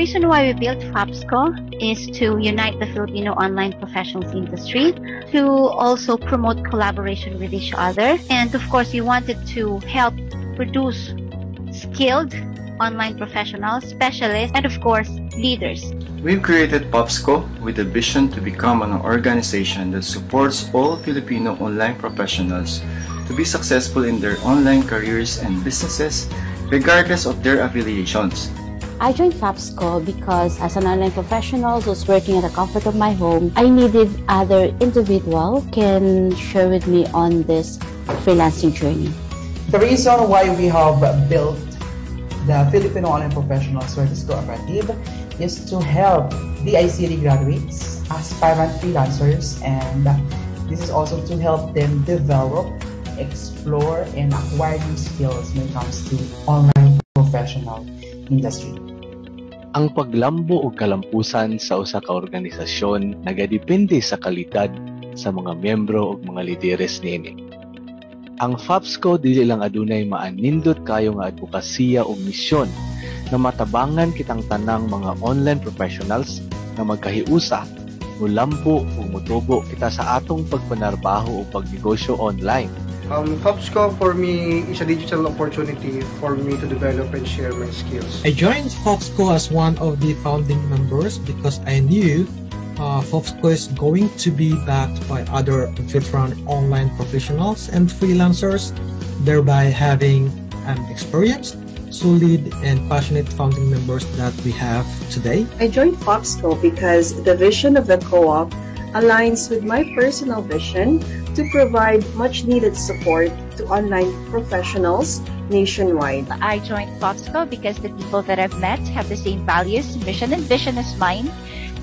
reason why we built FAPSCO is to unite the Filipino online professionals industry, to also promote collaboration with each other, and of course, we wanted to help produce skilled online professionals, specialists, and of course, leaders. We've created FAPSCO with a vision to become an organization that supports all Filipino online professionals to be successful in their online careers and businesses, regardless of their affiliations. I joined FAPSCO because as an online professional who's working at the comfort of my home, I needed other individual can share with me on this freelancing journey. The reason why we have built the Filipino Online Professional Service Cooperative is to help DICT graduates, aspirant freelancers, and this is also to help them develop, explore, and acquire new skills when it comes to online professional industry. Ang paglambo o kalampusan sa usa ka organisasyon nagadepende sa kalidad sa mga miyembro o mga lideres niini. Ang FAPSCO dili lang adunay maanindot kayo nga advokasya o misyon na matabangan kitang tanang mga online professionals na magkahiusa, mulampo o mutubo kita sa atong pagpanarbaho o pagnegosyo online. FAPSCO for me is a digital opportunity for me to develop and share my skills. I joined FAPSCO as one of the founding members because I knew FAPSCO is going to be backed by other veteran online professionals and freelancers, thereby having an experienced, solid, and passionate founding members that we have today. I joined FAPSCO because the vision of the co-op aligns with my personal vision to provide much-needed support to online professionals nationwide. I joined FAPSCO because the people that I've met have the same values, mission, and vision as mine,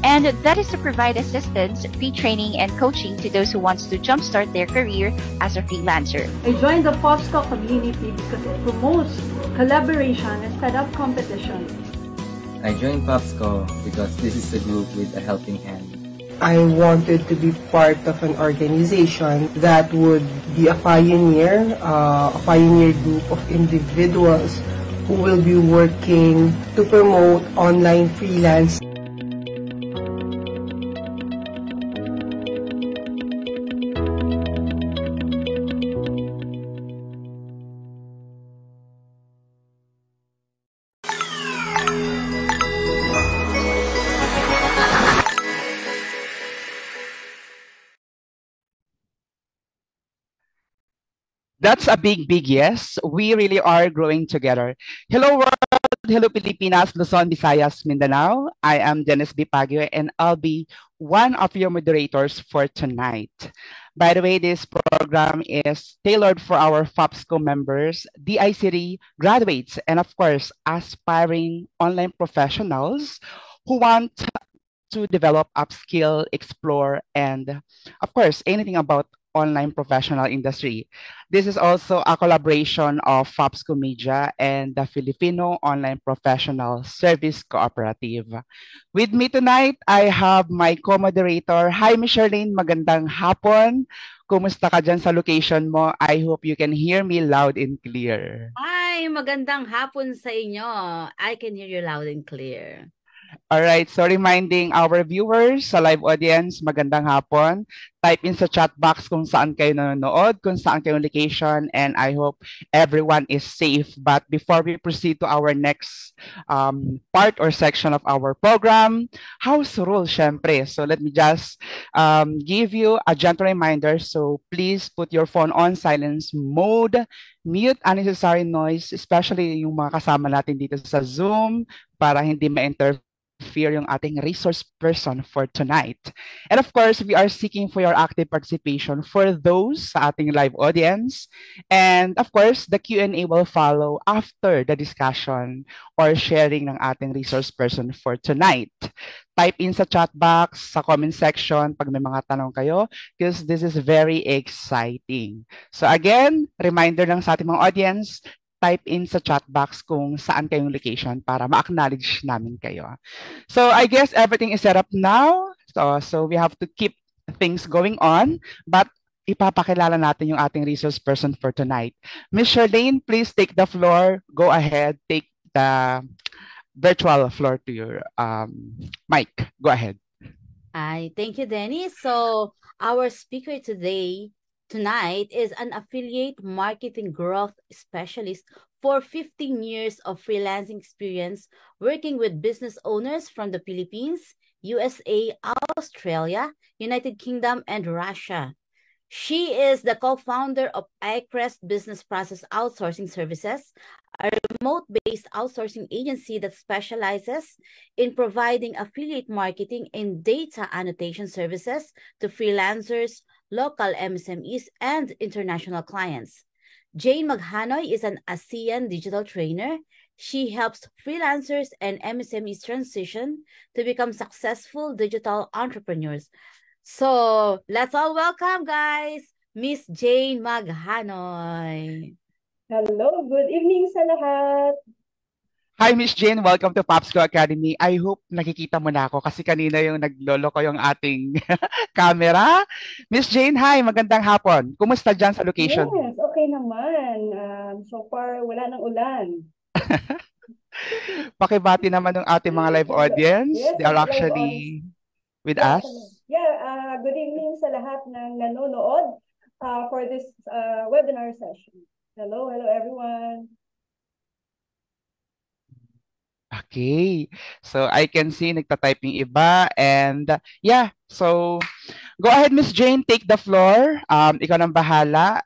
and that is to provide assistance, free training, and coaching to those who want to jumpstart their career as a freelancer. I joined the FAPSCO community because it promotes collaboration instead of competition. I joined FAPSCO because this is a group with a helping hand. I wanted to be part of an organization that would be a pioneer group of individuals who will be working to promote online freelance. That's a big yes. We really are growing together. Hello world, hello Pilipinas, Luzon, Visayas, Mindanao. I am Dennis B. Pagyo and I'll be one of your moderators for tonight. By the way, this program is tailored for our FAPSCO members, DICT graduates, and of course, aspiring online professionals who want to develop, upskill, explore, and of course, anything about online professional industry. This is also a collaboration of FAPSCO Media and the Filipino Online Professional Service Cooperative. With me tonight, I have my co-moderator. Hi, Ms. Charlene. Magandang hapon. Kumusta ka dyan sa location mo? I hope you can hear me loud and clear. Hi, magandang hapon sa inyo. I can hear you loud and clear. All right, so reminding our viewers sa live audience, magandang hapon. Type in sa chat box kung saan kayo nanonood, kung saan kayo location, and I hope everyone is safe. But before we proceed to our next part or section of our program, house rule, syempre. So let me just give you a gentle reminder. So please put your phone on silence mode, mute unnecessary noise, especially yung mga kasama natin dito sa Zoom para hindi ma-interfere yung ating resource person for tonight. And of course, we are seeking for your active participation for those sa ating live audience. And of course, the Q&A will follow after the discussion or sharing ng ating resource person for tonight. Type in sa chat box, sa comment section pag may mga tanong kayo because this is very exciting. So again, reminder lang sa ating mga audience, type in sa chat box kung saan kayong location para ma-acknowledge namin kayo. So I guess everything is set up now. So we have to keep things going on. But ipapakilala natin yung ating resource person for tonight. Ms. Charlene, please take the floor. Go ahead. Take virtual floor to your mic. Go ahead. Hi, thank you, Dennis. So our speaker tonight is an affiliate marketing growth specialist for 15 years of freelancing experience working with business owners from the Philippines, USA, Australia, United Kingdom, and Russia. She is the co-founder of iCrest Business Process Outsourcing Services, a remote-based outsourcing agency that specializes in providing affiliate marketing and data annotation services to freelancers, local MSMEs, and international clients. Jane Maghanoy is an ASEAN digital trainer. She helps freelancers and MSMEs transition to become successful digital entrepreneurs. So, let's all welcome, guys, Miss Jane Maghanoy. Hello, good evening sa lahat. Hi, Miss Jane. Welcome to Popsco Academy. I hope nakikita mo na ako kasi kanina yung naglolo ko yung ating camera. Miss Jane, hi. Magandang hapon. Kumusta dyan sa location? Yes, okay naman. So far, wala nang ulan. Pakibati naman ng ating mga live audience. Yes, They are live actually with Yes, us. yeah, good evening sa lahat ng nanonood for this webinar session. Hello everyone. Okay. So I can see nagta-type yung iba and yeah. So go ahead, Miss Jane, take the floor. Ikaw nang bahala.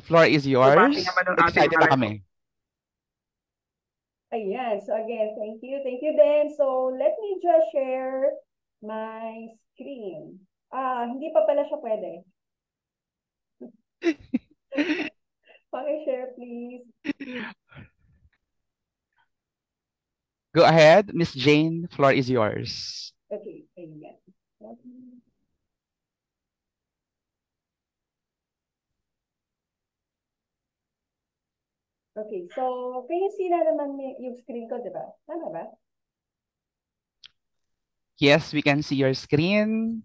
Floor is yours. Excited na kami. Ayan, so again, thank you Dan. So let me just share my screen. Hindi pa pala siya pwede. Paki-share please. Go ahead, Miss Jane, floor is yours. Okay, ayan. Okay, so can you see na naman yung screen ko, di ba? Tama ba? Yes, we can see your screen.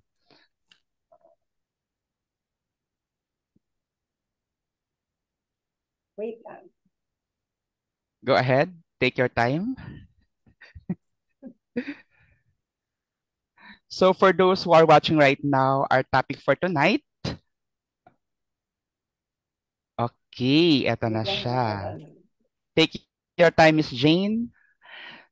Wait lang. Go ahead, take your time. So for those who are watching right now, our topic for tonight. Okay, eto na siya. Take your time, Miss Jane.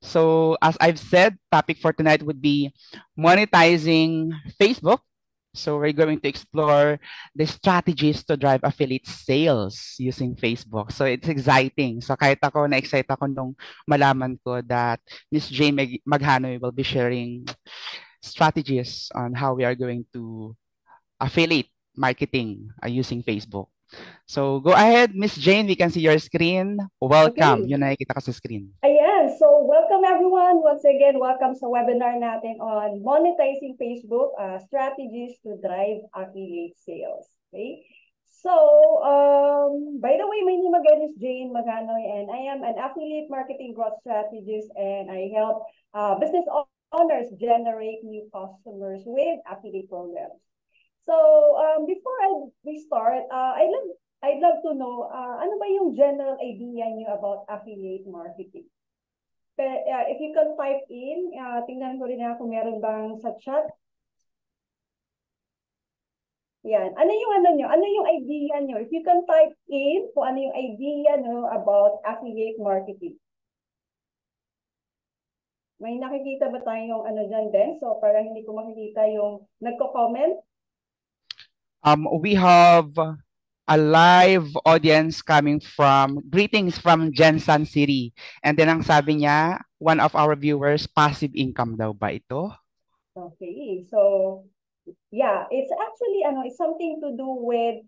So as I've said, topic for tonight would be monetizing Facebook. So we're going to explore the strategies to drive affiliate sales using Facebook. So it's exciting. So kahit ako, na-excite ako nung malaman ko that Miss Jane Maghanoy will be sharing strategies on how we are going to affiliate marketing using Facebook. So go ahead, Miss Jane, we can see your screen. Welcome. Okay. Yun nakikita ko sa screen. Ayan, so welcome everyone. Once again, welcome sa webinar natin on monetizing Facebook strategies to drive affiliate sales. Okay? So, by the way, my name again is Jane Maghanoy and I am an affiliate marketing growth strategist and I help business owners generate new customers with affiliate programs. So, before we start, I'd love to know, ano ba yung general idea niyo about affiliate marketing? If you can type in, tingnan ko rin kung meron bang sa chat. Yan. Ano yung idea niyo? If you can type in kung ano yung idea niyo about affiliate marketing. May nakikita ba tayong ano dyan din? So, para hindi ko makikita yung nagko-comment. We have a live audience coming from, greetings from Jensen City. And then ang sabi niya, one of our viewers, passive income daw ba ito? Okay, so yeah, it's actually it's something to do with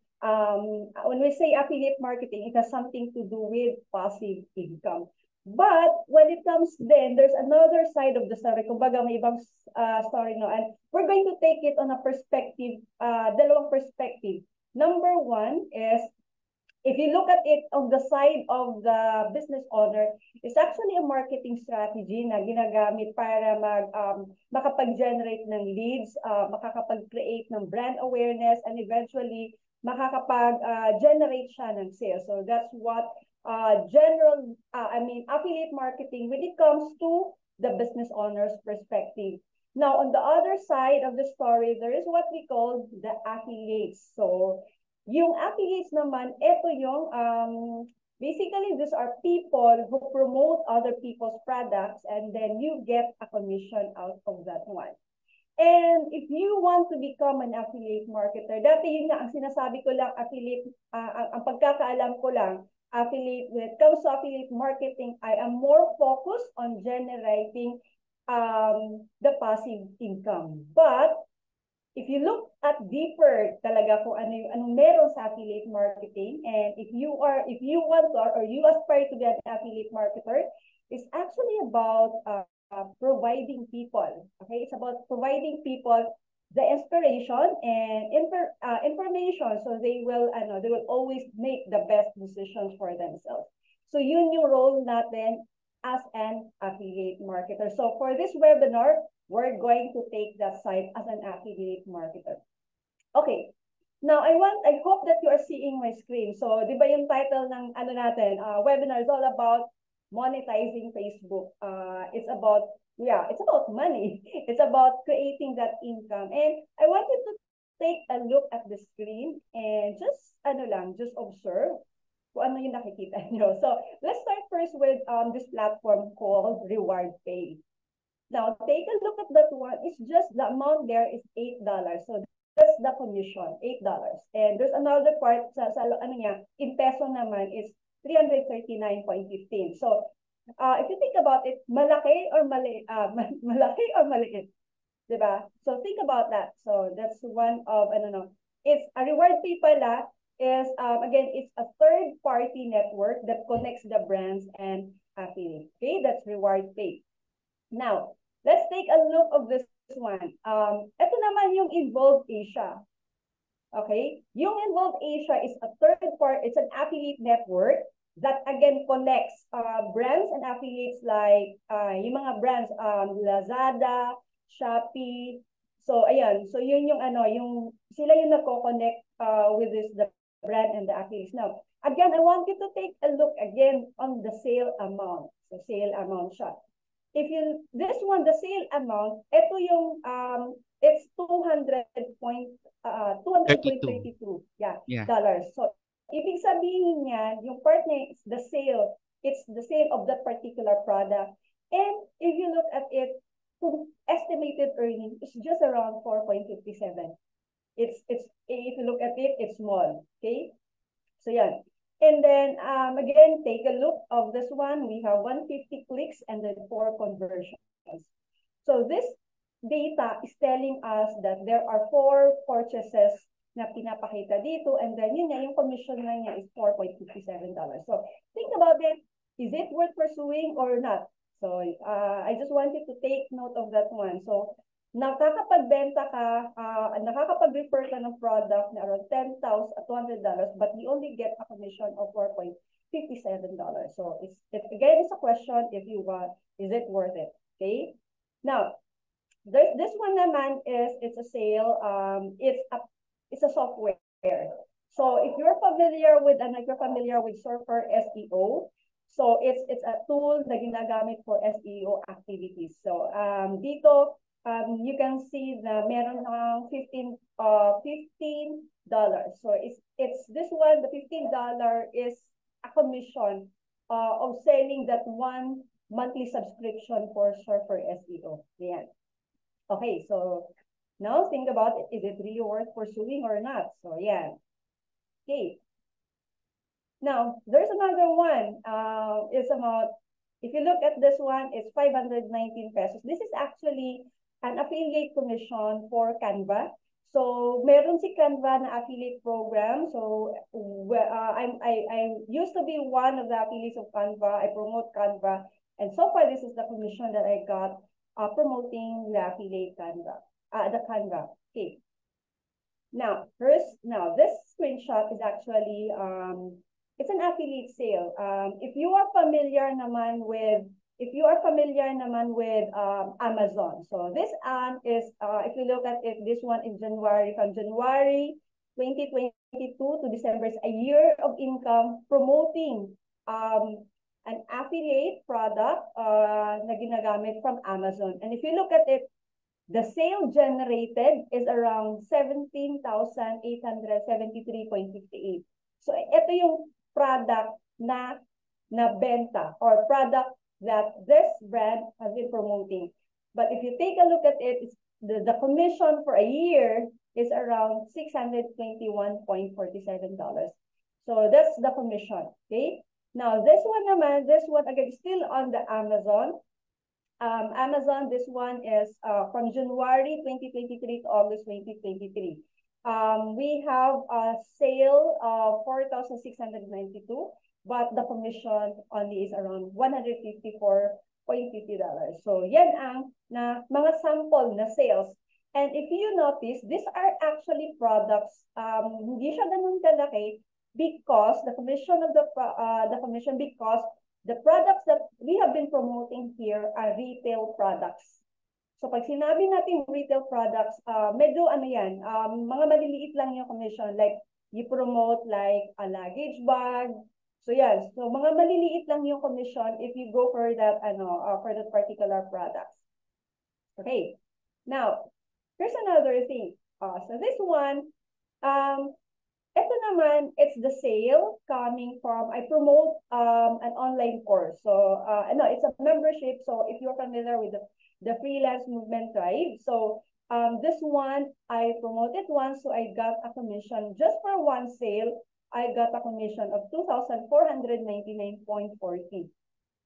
when we say affiliate marketing, it has something to do with passive income. But when it comes then, there's another side of the story. Kumbaga may ibang story, no? And we're going to take it on a perspective, dalawang perspective. Number one is, if you look at it on the side of the business owner, it's actually a marketing strategy na ginagamit para makapag-generate ng leads, makakapag-create ng brand awareness, and eventually makakapag-generate siya ng sales. So that's what affiliate marketing when it comes to the business owner's perspective. Now, on the other side of the story, there is what we call the affiliates. So, yung affiliates naman, ito yung, basically, these are people who promote other people's products and then you get a commission out of that one. And if you want to become an affiliate marketer, dati yun nga, ang sinasabi ko lang, affiliate, ang pagkakaalam ko lang, affiliate, when it comes to affiliate marketing, I am more focused on generating the passive income. But if you look at deeper talaga kung anong meron sa affiliate marketing, and if you want to, or you aspire to be an affiliate marketer, it's actually about providing people. Okay, it's about providing people the inspiration and information, so they will always make the best decisions for themselves. So yun yung role natin as an affiliate marketer. So for this webinar, we're going to take that side as an affiliate marketer. Okay. Now, I hope that you are seeing my screen. So, di ba yung title ng webinar is all about monetizing Facebook. It's about money. It's about creating that income. And I want you to take a look at the screen and just observe kung ano yung nakikita nyo. So, let's start first with this platform called Reward Pay. Now, take a look at that one. It's just the amount there is $8. So, that's the commission, $8. And there's another part in peso naman is 339.15. So, if you think about it, malaki or maliit? Diba? So, think about that. So, that's one of, it's a Reward Pay pala is, again, it's a third-party network that connects the brands and affiliates. Okay, that's Reward Pay. Now, let's take a look of this one. Ito naman yung Involve Asia. Okay? Yung Involve Asia is a third part, it's an affiliate network that again connects brands and affiliates like yung mga brands, Lazada, Shopee. So, ayan. So, yun yung sila yung nagko-connect with the brand and the affiliates. Now, again, I want you to take a look again on the sale amount. So, sale amount siya. This one, the sale amount, ito yung, it's 200.32 dollars. So, ibig sabihin niya, yung part niya, it's the sale of that particular product. And if you look at it, estimated earnings is just around 4.57. If you look at it, it's small. Okay? So, yan. And then, again, take a look of this one. We have 150 clicks and then 4 conversions. So this data is telling us that there are 4 purchases na pinapakita dito, and then yun yung commission na niya is $4.57. So think about it. Is it worth pursuing or not? So I just wanted to take note of that one. So nakakapagbenta ka, nakakapag-refer ka ng product na around $10,200, but you only get a commission of $4.57. So it's a question if you want, is it worth it? Okay. Now, this one naman it's a sale. It's a software. So if you're familiar with Surfer SEO, so it's a tool na ginagamit for SEO activities. So dito you can see the meron ng $15. So it's this one, the $15 is a commission of selling that one monthly subscription for Surfer SEO. Yan. Okay, so now think about it. Is it really worth pursuing or not? So yeah. Okay. Now there's another one. It's about, if you look at this one, it's 519 pesos. This is actually an affiliate commission for Canva. So meron si Canva na affiliate program. So I used to be one of the affiliates of Canva. I promote Canva, and so far this is the commission that I got promoting the affiliate Canva. The Canva. Okay. Now, this screenshot is actually it's an affiliate sale. If you are familiar naman with Amazon, so this is if you look at it, this one is January, from January 2022 to December, is a year of income promoting an affiliate product na ginagamit from Amazon. And if you look at it, the sale generated is around 17,873.58. So ito yung product na benta or product that this brand has been promoting. But if you take a look at it, the commission for a year is around $621.47. So that's the commission, okay? Now, this one again, still on the Amazon. Amazon, this one is from January 2023 to August 2023. We have a sale of 4,692, but the commission only is around $154.50. So yan ang mga sample na sales. And if you notice, these are actually products, hindi siya ganun kalaki because the commission because the products that we have been promoting here are retail products. So pag sinabi natin retail products, medyo ano yan, mga maliliit lang yung commission. Like you promote like a luggage bag. So yes, so mga maliliit lang yung commission if you go for that for that particular products. Okay. Now, here's another thing. So this one, ito naman, it's the sale coming from, I promote an online course. So, it's a membership. So, if you're familiar with the freelance movement, right? So, this one, I promoted once, so I got a commission. Just for one sale, I got a commission of 2,499.40.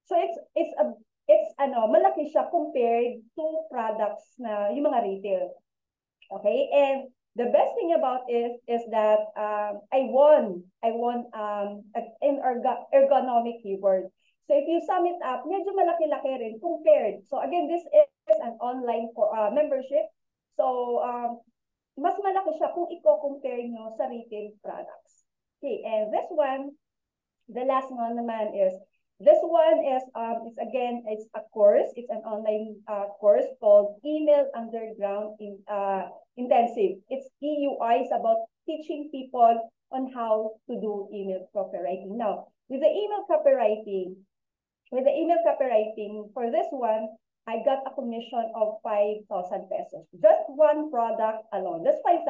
So, it's malaki siya compared to products na yung mga retail. Okay? And the best thing about it is that I won an ergonomic keyboard. So if you sum it up, medyo malaki-laki rin compared. So again, this is an online membership. So mas malaki siya kung i-compare nyo sa retail products. Okay, and this one, the last one naman is, this one is again, it's a course. It's an online course called Email Underground Intensive. It's EUI. It's about teaching people on how to do email copywriting. Now, with the email copywriting, for this one, I got a commission of 5,000 pesos. Just one product alone. That's 5,000.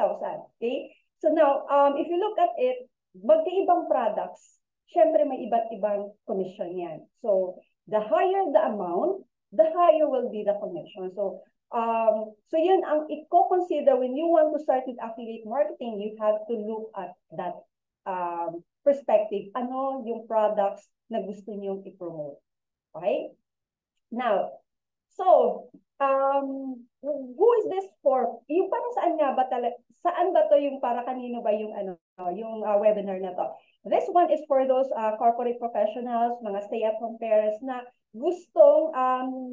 Okay. So now, if you look at it, magkaibang products. Siyempre, may iba't ibang commission yan. So, the higher the amount, the higher will be the commission. So, yun ang i-consider when you want to start with affiliate marketing, you have to look at that perspective. Ano yung products na gusto nyo i-promote? Okay? Now, so, who is this for? Yung parang saan ba to yung para kanino ba yung yung webinar na to? This one is for those corporate professionals, mga stay-at-home parents na gustong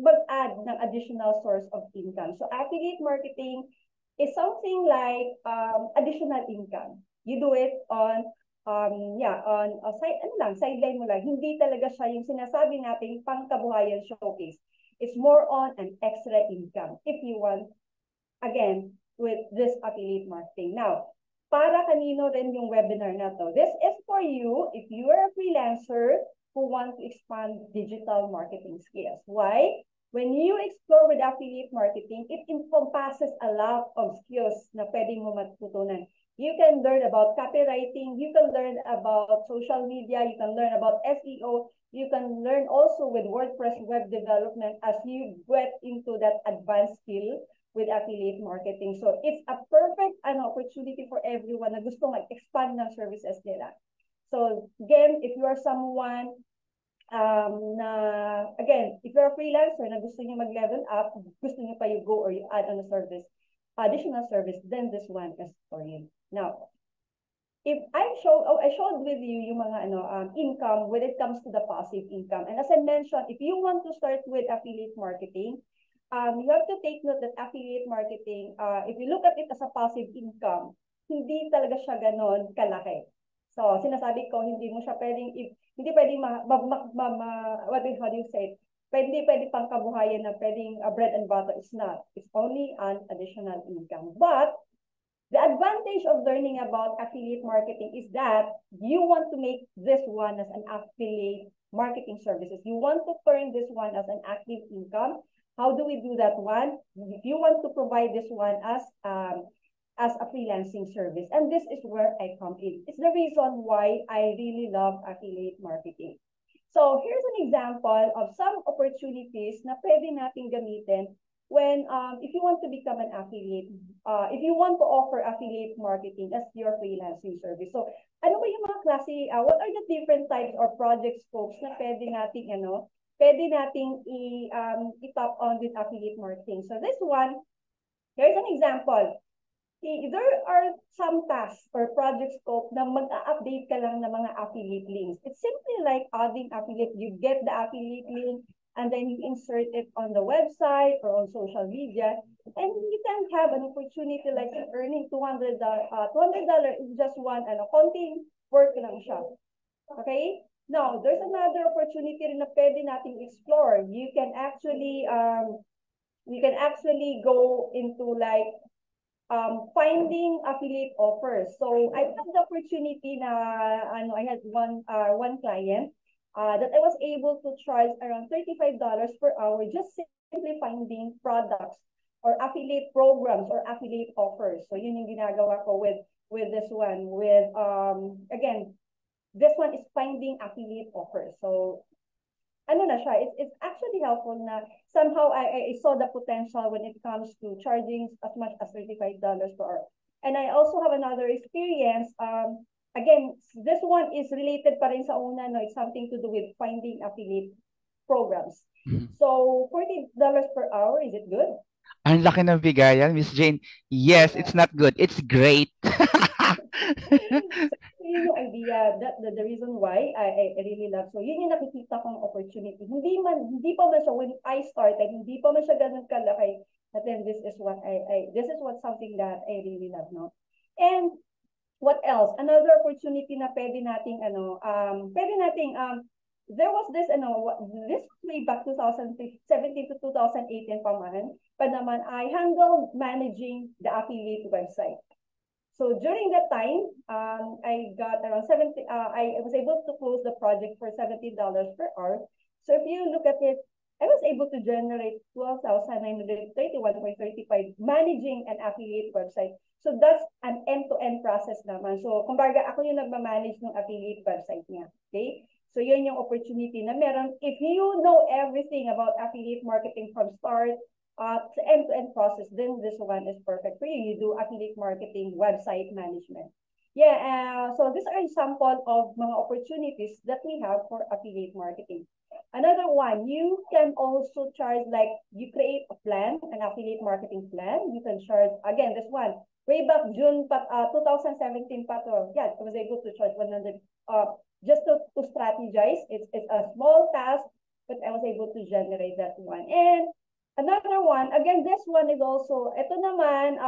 mag-add ng additional source of income. So affiliate marketing is something like additional income. You do it on sideline mo lang. Hindi talaga siya yung sinasabi natin pangkabuhayan showcase. It's more on an extra income if you want, again, with this affiliate marketing. Now, para kanino rin yung webinar na to? This is for you if you are a freelancer who want to expand digital marketing skills. Why? When you explore with affiliate marketing, it encompasses a lot of skills na pwedeng mo matutunan. You can learn about copywriting, you can learn about social media, you can learn about SEO, you can learn also with WordPress web development as you get into that advanced skill with affiliate marketing. So it's a perfect opportunity for everyone na gusto mag-expand ng services nila. So again, if you are someone if you're a freelancer na gusto niyo mag-level up, gusto niyo pa you go or you add on a service, additional service, then this one is for you. Now, if I showed with you yung mga income when it comes to the passive income. And as I mentioned, if you want to start with affiliate marketing, you have to take note that affiliate marketing, if you look at it as a passive income, hindi talaga siya ganon kalaki. So, sinasabi ko, hindi pwedeng how do you say it? Pwede pang kabuhayan na pwedeng bread and butter is not. It's only an additional income. But, The advantage of learning about affiliate marketing is that you want to make this one as an affiliate marketing services. You want to turn this one as an active income. How do we do that one? If you want to provide this one as a freelancing service, and this is where I come in. It's the reason why I really love affiliate marketing. So here's an example of some opportunities na pwede nating gamitin when if you want to become an affiliate, if you want to offer affiliate marketing as your freelancing service. So ano ba yung mga klase, what are the different types or project scopes na pwede nating i-top on with affiliate marketing? So this one, here's an example. There are some tasks or project scope na mag-update ka lang ng mga affiliate links. It's simply like adding affiliate. You get the affiliate link and then you insert it on the website or on social media, and you can have an opportunity like earning $200 is just one konting work lang siya. Okay? Now, there's another opportunity rin na pwede nating explore. You can actually go into like finding affiliate offers. So I had the opportunity na I had one client that I was able to charge around $35 per hour just simply finding products or affiliate programs or affiliate offers. So yun yung ginagawa ko with this one. With again, this one is finding affiliate offers. So ano na siya, it's actually helpful na somehow I saw the potential when it comes to charging as much as $35 per hour. And I also have another experience. Again, this one is related pa rin sa una, no? It's something to do with finding affiliate programs. So $40 per hour, is it good? Ang laki ng bigayan, Miss Jane. Yes, it's not good. It's great. Yun yung idea, the reason why I really love. So yun yung nakikita kong opportunity. Hindi pa man siya, when I started, hindi pa man siya ganun kalaki. But then this is what something that I really love, no? And what else? Another opportunity na pwede nating there was this this way back 2017 to 2018 pa naman I handled managing the affiliate website. So during that time, I got around I was able to close the project for $70 per hour. So if you look at it, I was able to generate $12,931.35 managing an affiliate website. So that's an end-to-end process naman. So kumbaga ako yung nagmamanage ng affiliate website niya. Okay? So yun yung opportunity na meron. If you know everything about affiliate marketing from start to end-to-end process, then this one is perfect for you. You do affiliate marketing, website management. Yeah, so these are example of mga opportunities that we have for affiliate marketing. Another one, you can also charge, like you create a plan, an affiliate marketing plan. You can charge, again, this one, way back June 2017 pa to. Yeah, I was able to charge 100, just to strategize. It's a small task, but I was able to generate that one. And another one, again, this one is also, ito naman,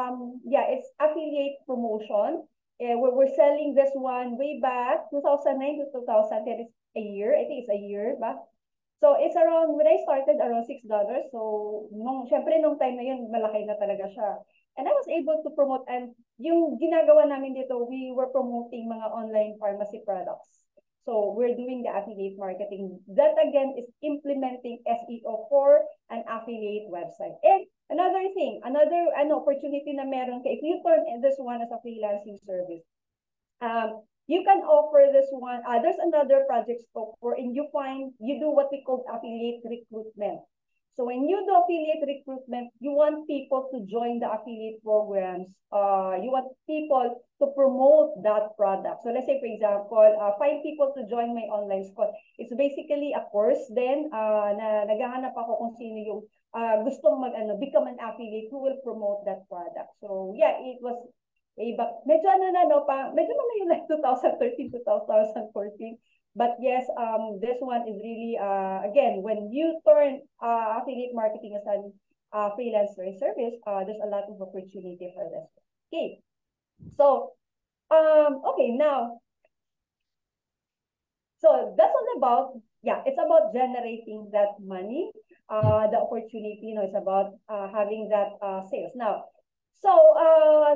it's affiliate promotion. We're selling this one way back, 2009 to 2010, it's a year, I think it's a year back. So it's around, when I started, around $6. So, syempre nung time na yun, malaki na talaga siya. And I was able to promote, and yung ginagawa namin dito, we were promoting mga online pharmacy products. So we're doing the affiliate marketing. That again is implementing SEO for an affiliate website. And another thing, another opportunity na meron ka, if you turn this one as a freelancing service, you can offer this one. There's another project scope wherein you do what we call affiliate recruitment. So when you do affiliate recruitment, you want people to join the affiliate programs. You want people to promote that product. So let's say, for example, 5 people to join my online school. It's basically a course then na naghahanap ako kung sino yung gustong become an affiliate who will promote that product. So yeah, it was medyo yung like 2013, 2014. But yes, this one is really, again, when you turn affiliate marketing as a freelancer service, there's a lot of opportunity for this. Okay, so, okay, now, so that's all about, it's about generating that money, the opportunity, it's about having that sales. Now, So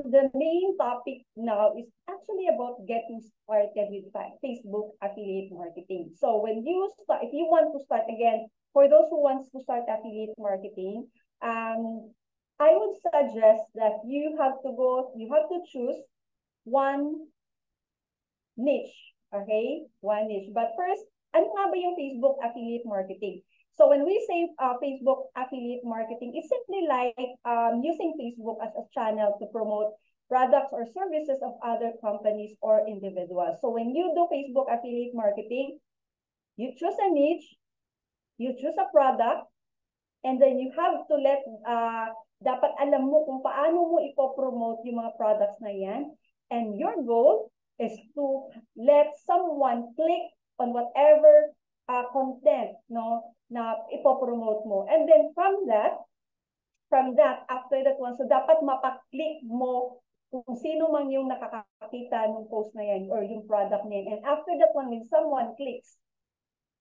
the main topic now is actually about getting started with Facebook affiliate marketing. So when you start, if you want to start again, for those who wants to start affiliate marketing, I would suggest that you have to choose one niche, okay? One niche. But first, ano nga ba yung Facebook affiliate marketing? So when we say Facebook affiliate marketing, it's simply like using Facebook as a channel to promote products or services of other companies or individuals. So when you do Facebook affiliate marketing, you choose a niche, you choose a product, and then you have to dapat alam mo kung paano mo ipopromote yung mga products na yan. And your goal is to let someone click on whatever content na ipopromote mo. And then from that, after that one, so dapat mapaklik mo kung sino man yung nakakakita ng post na yan or yung product na yan. And after that one, when someone clicks,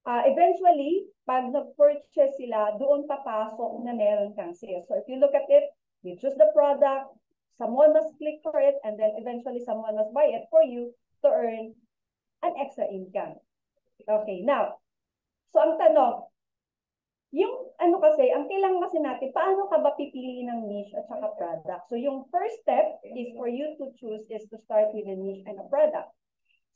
eventually, pag nag-purchase sila, doon papasok na meron kang sales. So if you look at it, you choose the product, someone must click for it, and then eventually someone must buy it for you to earn an extra income. Okay, now, so ang tanong, ang kailangan kasi natin, paano ka ba pipili ng niche at saka product? So yung first step is for you to choose is to start with a niche and a product.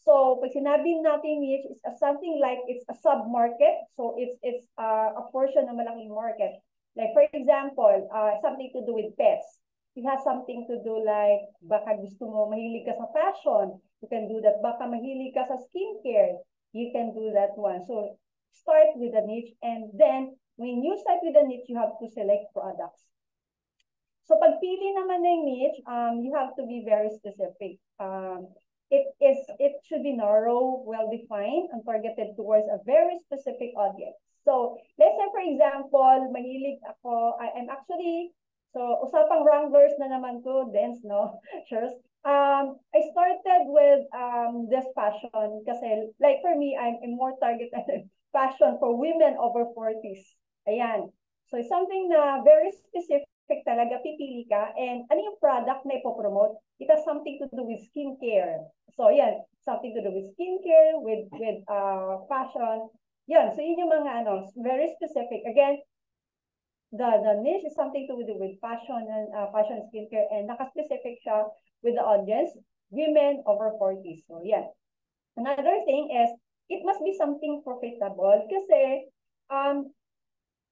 So pag sinabi natin niche, is something like it's a sub-market. So it's a portion ng malaking market. Like for example, something to do with pets. It has something to do like, baka gusto mo, mahilig ka sa fashion, you can do that. Baka mahilig ka sa skincare, you can do that one. So start with a niche, and then when you start with a niche, you have to select products. So pagpili naman ng niche, you have to be very specific. It should be narrow, well-defined, and targeted towards a very specific audience. So let's say, for example, mahilig ako, I'm actually, so usapang Wranglers na naman to, dance, no? Sure. I started with this fashion kasi, like for me, I'm more targeted fashion for women over 40s. Ayan. So it's something na very specific talaga, pipili ka, and ano yung product na ipopromote? It has something to do with skincare. So yan, something to do with skincare, with fashion. Yan, so yun yung mga very specific. Again, the niche is something to do with fashion and fashion skincare, and naka-specific siya with the audience, women over 40s. So yeah. Another thing is, it must be something profitable kasi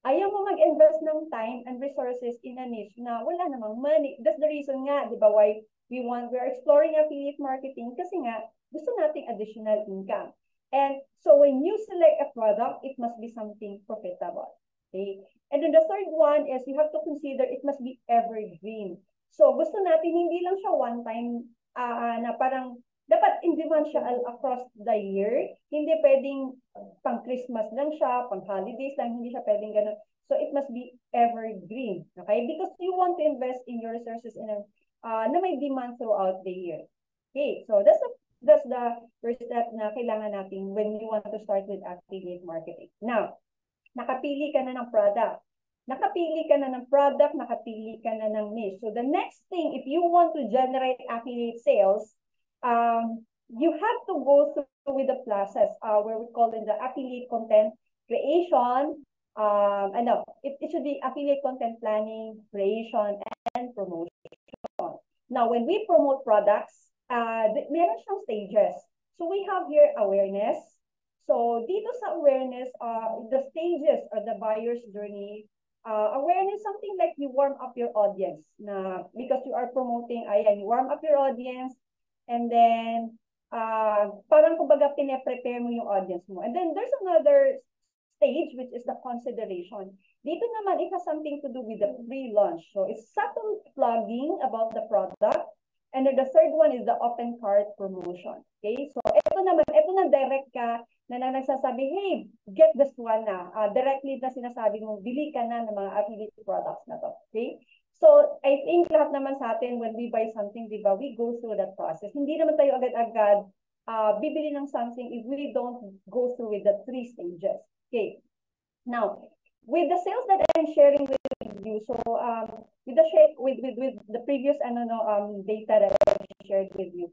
ayaw mo mag-invest ng time and resources in a niche na wala namang money. That's the reason nga, di ba, why we're exploring affiliate marketing kasi nga gusto nating additional income. And so when you select a product, it must be something profitable. Okay? And then the third one is you have to consider it must be evergreen. So gusto natin hindi lang siya one time na parang dapat in demand siya across the year. Hindi pwedeng pang Christmas lang siya, pang holidays lang, hindi siya pwedeng ganun. So it must be evergreen. Okay? Because you want to invest in your resources in na may demand throughout the year. Okay, so that's the first step na kailangan natin when you want to start with affiliate marketing. Now, nakapili ka na ng product. Nakapili ka na ng product, nakapili ka na ng niche. So the next thing, if you want to generate affiliate sales, you have to go through with the process where we call it the affiliate content creation. It should be affiliate content planning, creation, and promotion. Now, when we promote products, meron siyang stages. So we have here awareness. So dito sa awareness, the stages of the buyer's journey, awareness, something like you warm up your audience na because you are promoting, you warm up your audience, and then parang kumbaga pine-prepare mo yung audience mo. And then there's another stage which is the consideration. Dito naman, it has something to do with the pre-launch. So it's subtle plugging about the product. And then the third one is the open cart promotion. Okay, so ito na direct ka na nagsasabi, hey, get this one na. Directly na sinasabi mo, bili ka na ng mga affiliate products na to. Okay, so I think lahat naman sa atin, when we buy something, diba, we go through that process. Hindi naman tayo agad-agad bibili ng something if we don't go through with the 3 stages. Okay, now, with the sales that I'm sharing with you. So with the previous data that I shared with you,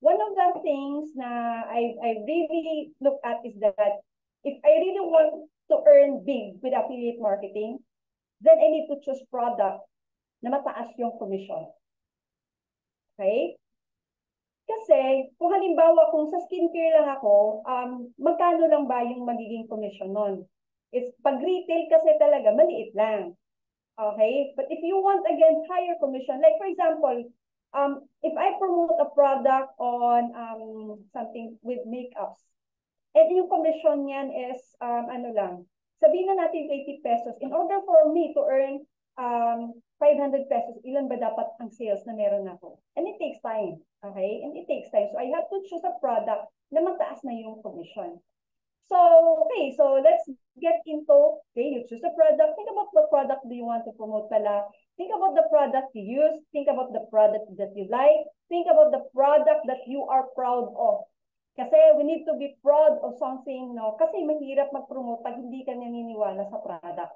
one of the things na I really look at is that if I really want to earn big with affiliate marketing, then I need to choose product na mataas yung commission. Okay? Kasi, kung halimbawa, kung sa skincare lang ako, magkano lang ba yung magiging commission nun? Pag retail kasi talaga, maliit lang. Okay? But if you want, again, higher commission, like for example, if I promote a product on something with makeups, and yung commission niyan is, sabihin na natin 80 pesos, in order for me to earn 500 pesos, ilan ba dapat ang sales na meron ako? And it takes time. Okay? And it takes time. So I have to choose a product na mataas na yung commission. So, okay, so let's get into, okay, you choose a product. Think about what product do you want to promote pala. Think about the product you use. Think about the product that you like. Think about the product that you are proud of. Kasi we need to be proud of something, no? Kasi mahirap mag-promote pag hindi ka naniniwala sa product.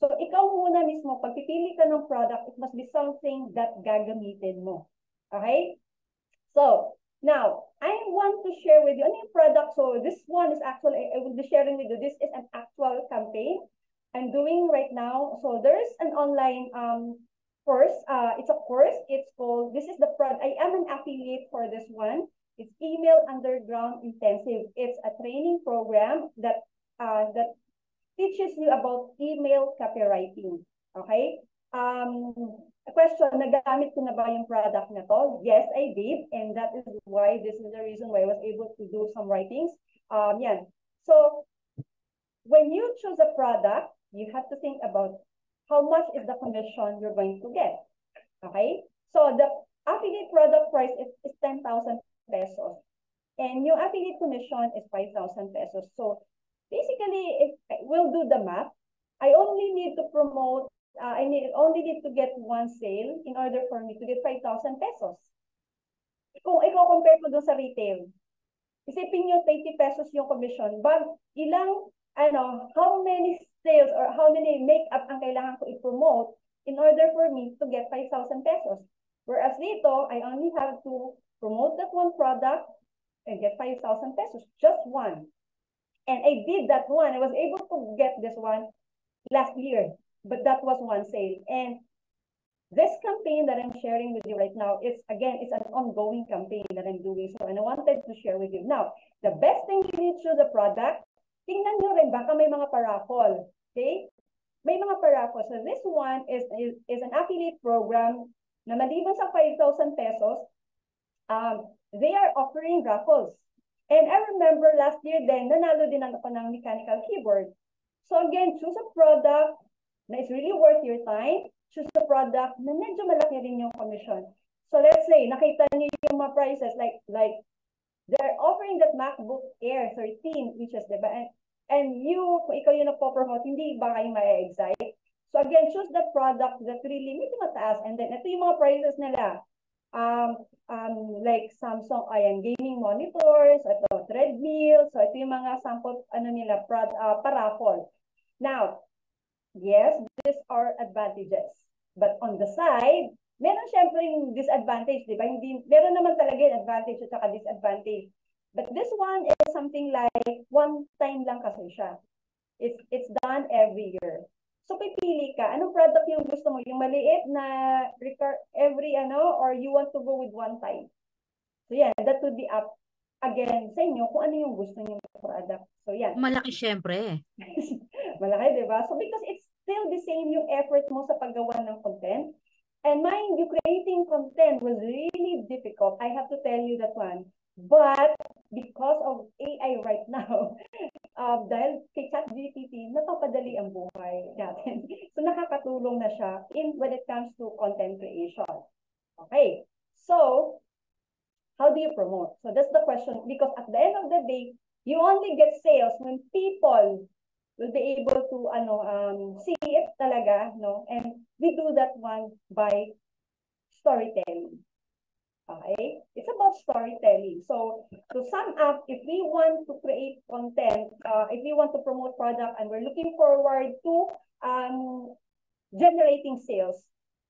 So, ikaw muna mismo, pag pipili ka ng product, it must be something that gagamitin mo. Okay? So, now, I want to share with you a new product. So, this one is actually, I will be sharing with you, this is an actual campaign I'm doing right now. So, there's an online course. It's a course. It's called, this is the product. I am an affiliate for this one. It's Email Underground Intensive. It's a training program that teaches you about email copywriting. Okay? A question, nagamit ko na ba yung product na to? Yes, I did. And that is why, this is the reason why I was able to do some writings. Yan. So, when you choose a product, you have to think about how much is the commission you're going to get. Okay? So, the affiliate product price is 10,000 pesos. And your affiliate commission is 5,000 pesos. So, basically, if we'll do the math, I only need to promote, only need to get one sale in order for me to get 5,000 pesos. Kung i-compare ko doon sa retail, isipin nyo 20 pesos yung commission, but how many sales or how many makeup ang kailangan ko i-promote in order for me to get 5,000 pesos. Whereas dito, I only have to promote that one product and get 5,000 pesos, just one. And I did that one. I was able to get this one last year, but that was one sale. And this campaign that I'm sharing with you right now is, again, it's an ongoing campaign that I'm doing. So, and I wanted to share with you. Now, the best thing you need to choose the product, tingnan nyo rin, baka may mga paraffol. Okay? May mga paraffol. So, this one is an affiliate program na maliban sa 5,000 pesos, they are offering raffles. And I remember last year then, nanalo din ako ng mechanical keyboard. So again, choose a product na is really worth your time. Choose a product na medyo malaki rin yung commission. So let's say, nakita niyo yung mga prices, like they're offering that MacBook Air 13 inches, diba? And you, kung ikaw yung nagpo-promote, hindi ba kayo ma-excite? So again, choose the product that really medyo mataas. And then, ito yung mga prices nila. Like Samsung gaming monitors, ito treadmill, so ito yung mga sample nila paraffol. Now, yes, these are advantages. But on the side, meron syempre yung disadvantage, di ba? Meron naman talaga yung advantage at saka disadvantage. But this one is something like one time lang kasi siya. It's done every year. So, pipili ka. Anong product yung gusto mo? Yung maliit na every or you want to go with one time? So, yeah, that would be up again sa inyo kung ano yung gusto niyo product. So, yeah. Malaki syempre. Malaki, di ba? So, because it's still the same yung effort mo sa paggawa ng content. And mind you, creating content was really difficult. I have to tell you that one. But, because of AI right now, dahil kay ChatGPT, napapadali ang buhay natin. So, nakakatulong na siya when it comes to content creation. Okay. So, how do you promote? So, that's the question. Because at the end of the day, you only get sales when people will be able to see it talaga, no? And we do that one by storytelling. Okay? It's about storytelling. So, to sum up, if we want to create content, if we want to promote product and we're looking forward to generating sales.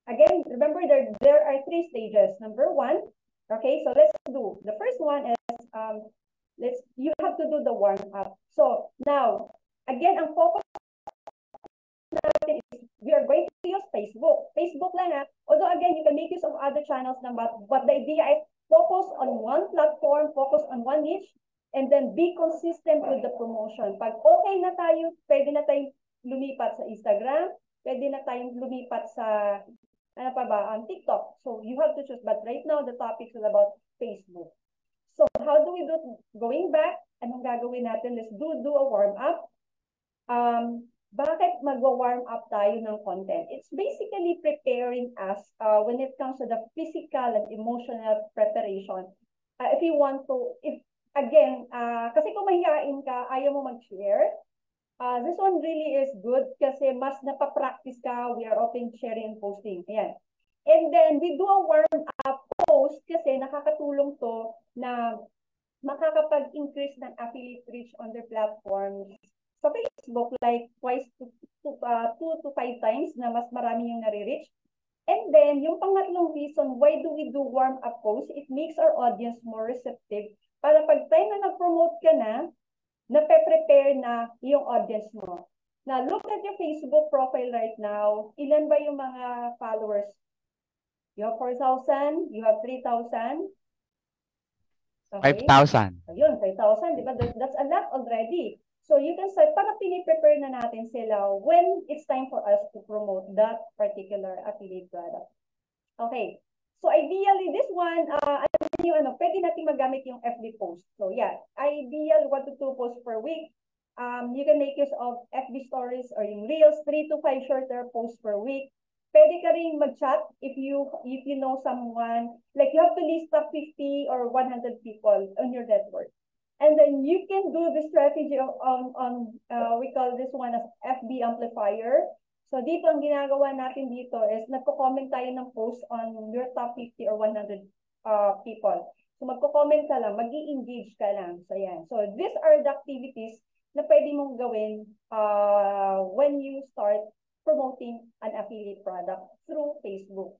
Again, remember there are 3 stages. Number 1, okay, so let's do. The first one is you have to do the warm up. So now, again, ang focus natin is we are going to use Facebook. Facebook lang although again, you can make use of other channels but the idea is focus on one platform, focus on one niche, and then be consistent with the promotion. Pag okay na tayo, pwede na tayong lumipat sa Instagram, pwede na tayong lumipat sa TikTok. So you have to choose. But right now, the topic is about Facebook. So how do we do? Going back, anong gagawin natin? Let's do a warm up. Bakit magwa-warm up tayo ng content? It's basically preparing us when it comes to the physical and emotional preparation. If you want to, kasi kung mahihain ka, ayaw mo mag-share, this one really is good kasi mas napapractice ka. We are open sharing and posting. Ayan. And then, we do a warm-up post kasi nakakatulong to na makakapag-increase ng affiliate reach on their platforms. Sa Facebook, like twice to 2 to 5 times na mas marami yung nare-reach. And then, yung pangatlong reason, why do we do warm-up posts? It makes our audience more receptive para pag time na nag-promote ka na, nape-prepare na yung audience mo. Now, look at your Facebook profile right now. Ilan ba yung mga followers? You have 4,000? You have 3,000? Okay. 5,000. Ayun, 5,000. Diba? That's a lot already. So, you can start, para piniprepare na natin sila when it's time for us to promote that particular affiliate product. Okay. So, ideally, this one, pwede natin magamit yung FB post. So, yeah, ideal 1 to 2 posts per week. You can make use of FB stories or yung Reels, 3 to 5 shorter posts per week. Pwede ka rin mag-chat if you know someone, like you have to list up 50 or 100 people on your network. And then you can do the strategy we call this one as FB amplifier. So dito, ang ginagawa natin dito is nagko-comment tayo ng post on your top 50 or 100 people. So magko-comment ka lang, mag-i-engage ka lang. So yan. So these are the activities na pwede mong gawin when you start promoting an affiliate product through Facebook.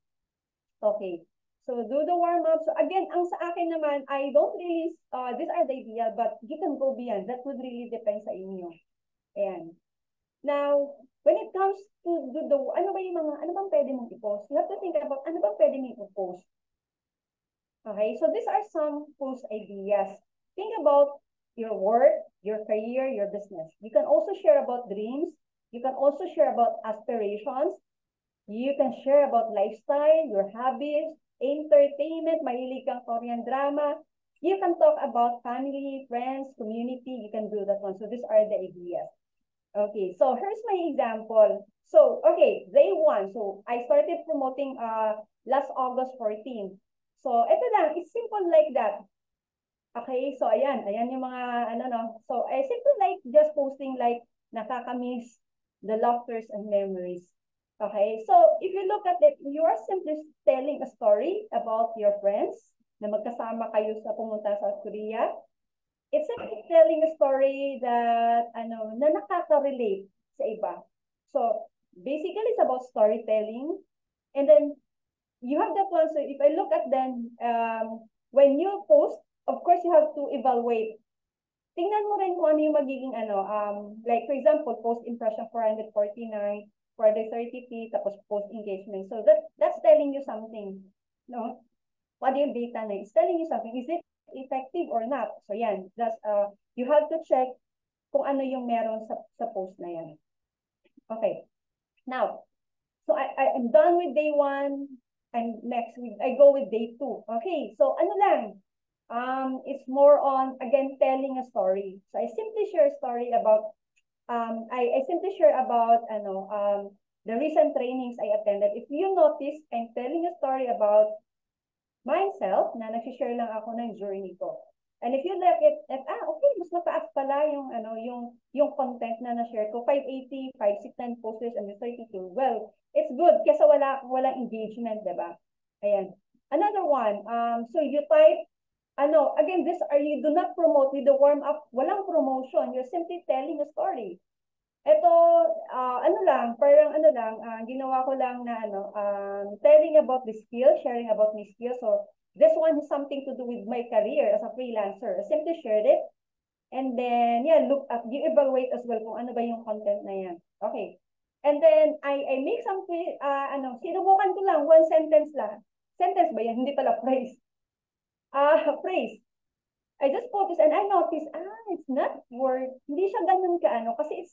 Okay. So do the warm-up. So again, ang sa akin naman, I don't really, these are the ideal, but you can go beyond. That would really depend sa inyo. Ayan. Now, when it comes to ano bang pwede mong i-post? You have to think about, ano bang pwede mong i-post? Okay, so these are some post ideas. Think about your work, your career, your business. You can also share about dreams. You can also share about aspirations. You can share about lifestyle, your hobbies, entertainment, mahilig kang Korean drama. You can talk about family, friends, community. You can do that one. So these are the ideas. Okay, so here's my example. So, okay, day 1. So, I started promoting last August 14. So, ito lang, it's simple like that. Okay, so ayan yung mga, So, I simply like just posting like, nakakamiss the laughters and memories. Okay, so if you look at it, you are simply telling a story about your friends na magkasama kayo sa pumunta sa Korea. It's simply telling a story that na nakaka-relate sa iba. So basically it's about storytelling. And then you have that one. So if I look at them, when you post, of course you have to evaluate. Tingnan mo rin kung ano yung magiging like for example, post impression 449, for the 30p, tapos post engagement. So that's telling you something, no? What yung data na? It's telling you something. Is it effective or not? So yan, that's you have to check kung ano yung meron sa post na yan. Okay. Now, so I'm done with day 1, and next week I go with day 2. Okay, so ano lang? It's more on, again, telling a story. So I simply share a story about I simply share about the recent trainings I attended. If you notice, I'm telling a story about myself na nag-share lang ako ng journey ko. And if you look at okay, mas mataas pala yung content na na-share ko, 580, 569 posts and 32. Well, it's good kasi walang engagement, diba? Ayan. Another one, so you type again, you do not promote with the warm-up. Walang promotion. You're simply telling a story. Ito, ano lang, parang ano lang, ginawa ko lang na telling about the skill, sharing about my skill. So, this one has something to do with my career as a freelancer. I simply shared it. And then, yeah, look up, you evaluate as well kung ano ba yung content na yan. Okay. And then, I make some, sinubukan ko lang, one sentence lang. Sentence ba yan? Hindi pala phrase. Phrase. I just focus and I noticed, it's not word. Hindi siya ganun kasi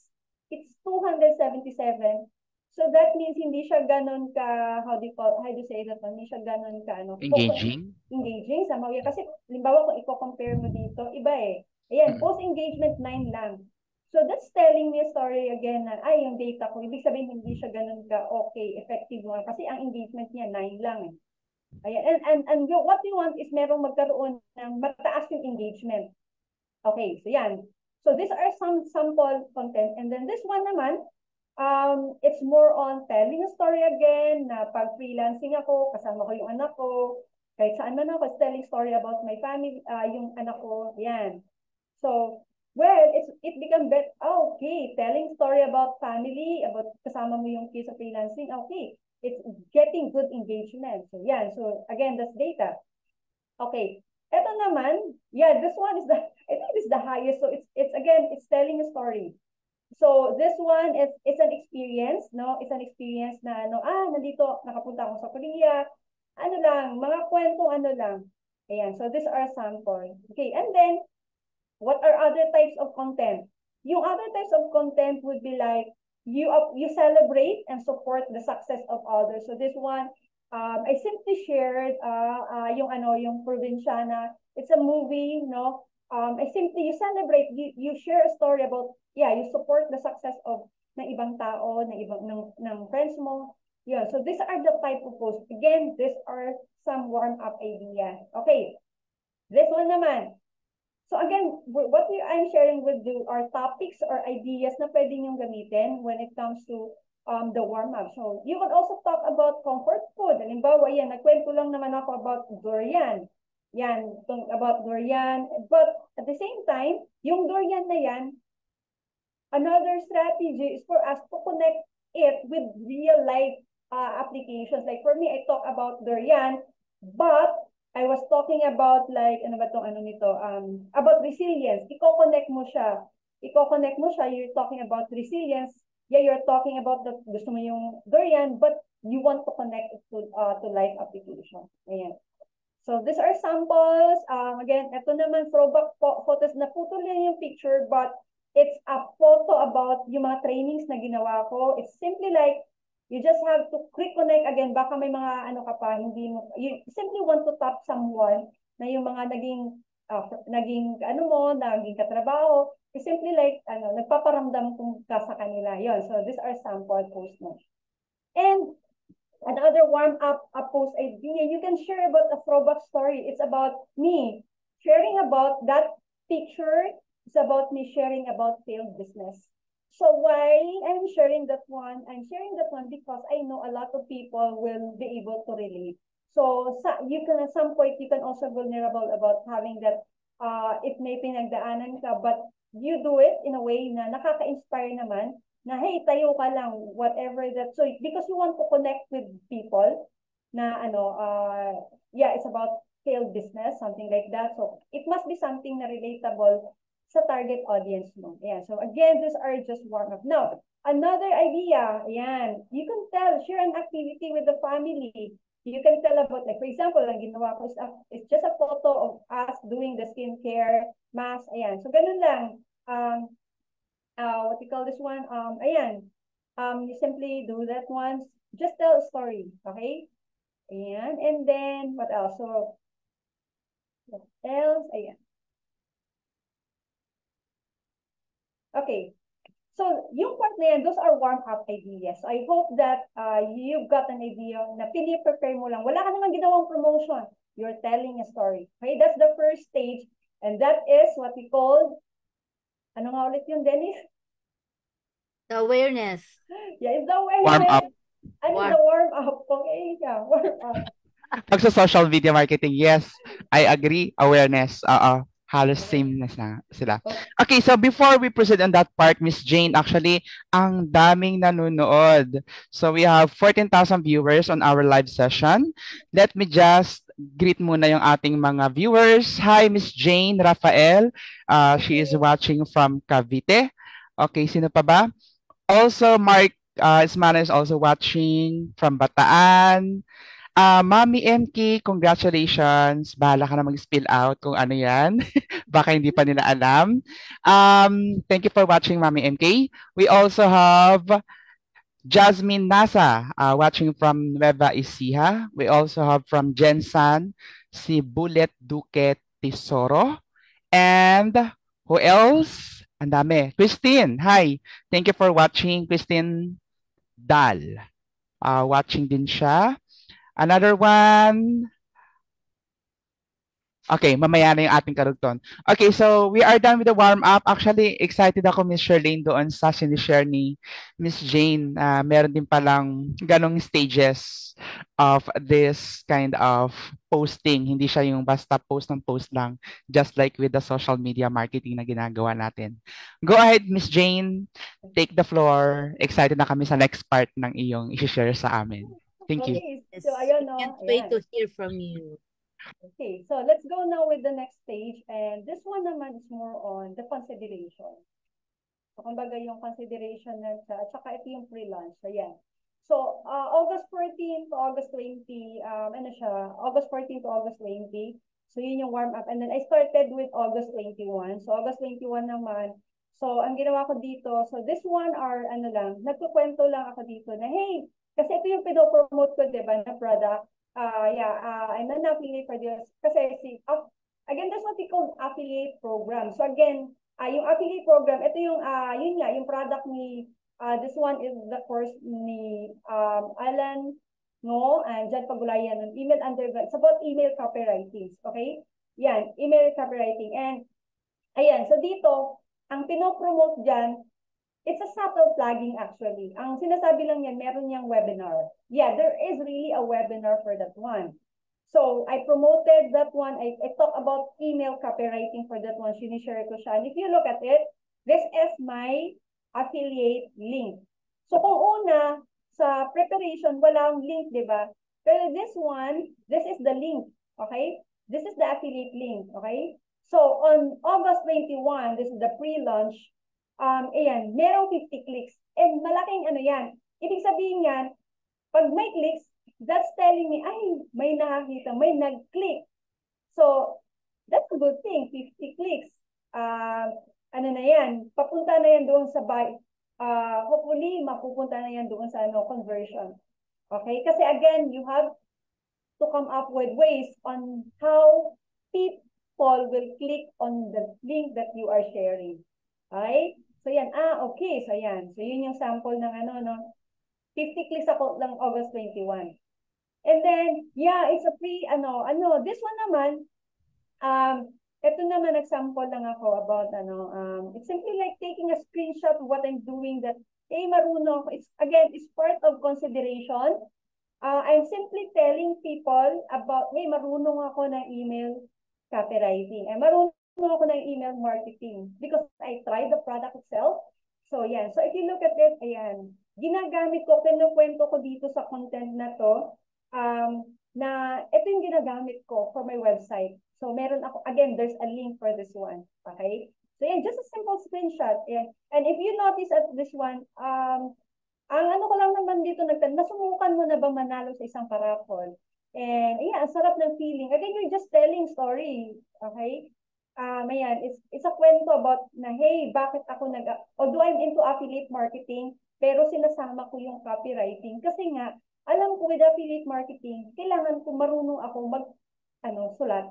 it's 277. So that means hindi siya ganun ka, how do you say that? Hindi siya ganun ka, engaging? Engaging, somehow. Kasi, limbawa kung i-compare mo dito, iba eh. Ayan, post-engagement 9 lang. So that's telling me a story again na, yung data ko, ibig sabihin hindi siya ganun ka, okay, effective mo. Kasi ang engagement niya 9 lang eh. Ayan, and what you want is merong magkaroon ng mataas yung engagement. Okay, so yan. So these are some sample content. And then this one naman, it's more on telling a story again, na pag freelancing ako, kasama ko yung anak ko, kahit saan man ako, telling story about my family, yung anak ko, yan. So, well, it become better. Okay, telling story about family, about kasama mo yung case of freelancing, okay. It's getting good engagement. So, yeah. So, again, that's data. Okay. Ito naman, yeah, this one is I think this is the highest. So, it's telling a story. So, this one it's an experience, no? It's an experience na, nandito, nakapunta ako sa Korea. Ano lang, mga kwento, lang. Ayan. So, these are sample. Okay. And then, what are other types of content? Yung other types of content would be like, you celebrate and support the success of others. So this one, I simply shared yung Provinciana. It's a movie, no? You celebrate, you share a story about, you support the success of ng ibang tao, ng friends mo. Yeah, so these are the type of posts. Again, these are some warm-up ideas. Okay, this one naman. So again, what I'm sharing with you are topics or ideas na pwede niyong gamitin when it comes to the warm-up. So you can also talk about comfort food. Halimbawa, nagkwento lang naman ako about durian. About durian. But at the same time, yung durian na yan, another strategy is for us to connect it with real-life applications. Like for me, I talk about durian, but I was talking about like, about resilience. Iko-connect mo siya. You're talking about resilience. Yeah, you're talking about gusto mo yung durian, but you want to connect it to life application. Ayan. So these are samples. Again, ito naman throwback photos. Naputol yan yung picture, but it's a photo about yung mga trainings na ginawa ko. It's simply like, you just have to quick connect again. Baka may mga you simply want to tap someone na yung mga naging katrabaho. You simply like, nagpaparamdam ka sa kanila. Yun. So these are sample posts na. And another warm-up post idea, you can share about a throwback story. It's about me sharing about that picture. It's about me sharing about failed business. So why I'm sharing that one? I'm sharing that one because I know a lot of people will be able to relate. So you can at some point, you can also vulnerable about having that, if may pinagdaanan ka, but you do it in a way na nakaka-inspire naman, na hey, tayo ka lang, whatever that. So because you want to connect with people na it's about failed business, something like that. So it must be something na relatable sa target audience mo. Yeah. So again, these are just warm-up. Now, another idea, you can share an activity with the family. You can tell about, like, for example, ang ginawa ko is just a photo of us doing the skincare mask. Ayan. So ganun lang. What you call this one? You simply do that once. Just tell a story. Okay? Ayan. And then, what else? So, what else? Ayan. Okay, so yung part na yan, those are warm-up ideas. So I hope that you've got an idea na prepare mo lang. Wala ka naman ginawang promotion. You're telling a story. Okay, that's the first stage. And that is what we call, ano nga ulit yun, Dennis? The awareness. Yeah, it's the awareness. Warm-up. The warm-up. Okay, yeah, warm-up. Pag sa social media marketing, yes, I agree, awareness. Halos same na sila. Okay, so before we proceed on that part, Miss Jane, actually, ang daming nanonood. So we have 14,000 viewers on our live session. Let me just greet muna yung ating mga viewers. Hi, Miss Jane Rafael. She is watching from Cavite. Okay, sino pa ba? Also, Mark Ismana is also watching from Bataan. Mami MK, congratulations. Bahala ka na mag-spill out kung ano yan. Baka hindi pa nila alam. Thank you for watching, Mami MK. We also have Jasmine Nasa watching from Nueva Ecija. We also have from Jensan, si Bullet Duque Tesoro. And who else? Ang dami. Christine, hi. Thank you for watching, Christine Dal. Watching din siya. Another one. Okay, mamaya na yung ating karugtong. Okay, so we are done with the warm-up. Actually, excited ako, Miss Charlene, doon sa sinishare ni Miss Jane. Meron din palang ganong stages of this kind of posting. Hindi siya yung basta post ng post lang, just like with the social media marketing na ginagawa natin. Go ahead, Miss Jane. Take the floor. Excited na kami sa next part ng iyong i-share sa amin. Thank you. Okay, so ayun, no? Can't wait to hear from you. Okay, so let's go now with the next stage, and this one naman is more on the consideration. So, kumbaga yung consideration na siya, at saka ito yung pre-launch. So, yan. So, August 14 to August 20, August 14 to August 20. So, yun yung warm-up. And then, I started with August 21. So, August 21 naman. So, ang ginawa ko dito, so this one are, nagkukwento lang ako dito na, hey, kasi ito yung pinopromote ko, diba, na product. I'm an affiliate for this. Kasi, again, that's what we call affiliate program. So, again, yung affiliate program, ito yung, yun nga, yung product ni, this one is the course ni Alan, no, and Jan Pagulayan, an email undergrad. It's about email copywriting, okay? Yan, email copywriting. And, ayan, so dito, ang pinopromote dyan, it's a subtle flagging actually. Ang sinasabi lang yan, meron niyang webinar. Yeah, there is really a webinar for that one. So, I promoted that one. I talked about email copywriting for that one. Sinishare ko siya. And if you look at it, this is my affiliate link. So, kung una, sa preparation, walang link, di ba? Pero this one, this is the link, okay? This is the affiliate link, okay? So, on August 21, this is the pre-launch. Ayan, merong 50 clicks. And malaking ano yan. Ibig sabihin yan, pag may clicks, that's telling me, ay, may nakakita, may nag-click. So, that's a good thing, 50 clicks. Ano na yan, papunta na yan doon sa buy. Hopefully, mapupunta na yan doon sa conversion. Okay? Kasi again, you have to come up with ways on how people will click on the link that you are sharing. Okay? So, yan. Okay. So, yan. So, yun yung sample ng 50 clicks ako lang August 21. And then, yeah, it's a free, this one naman, ito naman, example lang ako about, it's simply like taking a screenshot of what I'm doing that, marunong, it's part of consideration. I'm simply telling people about, marunong ako ng email copywriting. Marunong ako ng email marketing because I tried the product itself. So, yan. So, if you look at it, ayan, ginagamit ko, kinukwento ko dito sa content na to, na ito yung ginagamit ko for my website. So, meron ako, again, there's a link for this one. Okay? So, yan, just a simple screenshot. Yan. And if you notice at this one, ang ano ko lang naman dito, nasubukan mo na ba manalo sa isang parapol? And, yeah, ang sarap ng feeling. Again, you're just telling story. Okay? Ayan, it's a kwento about na, hey, bakit ako although I'm into affiliate marketing, pero sinasama ko yung copywriting. Kasi nga, alam ko with affiliate marketing, kailangan ko marunong ako sulat.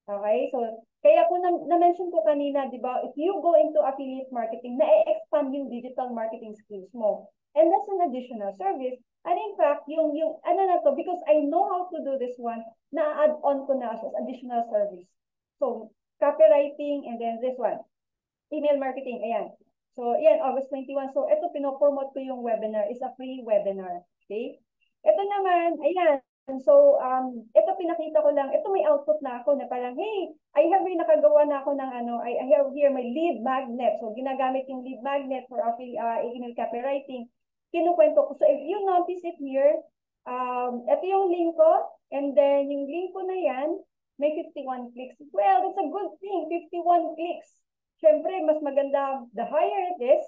Okay? So, kaya ko na-mention ko kanina, di ba, if you go into affiliate marketing, na-expand yung digital marketing skills mo. And that's an additional service. And in fact, yung because I know how to do this one, na-add on ko na as additional service. So, copywriting, and then this one, email marketing, ayan. So, ayan, August 21. So, ito, pinopromote ko yung webinar. It's a free webinar. Okay? Ito naman, ayan, So, ito pinakita ko lang, ito may output na ako na parang, hey, I have here nakagawa na ako ng ano, I have here my lead magnet. So, ginagamit yung lead magnet for email copywriting. Kinukwento ko. So, if you notice it here, ito yung link ko, and then yung link ko na yan, may 51 clicks. Well, that's a good thing, 51 clicks. Siyempre, mas maganda, the higher it is,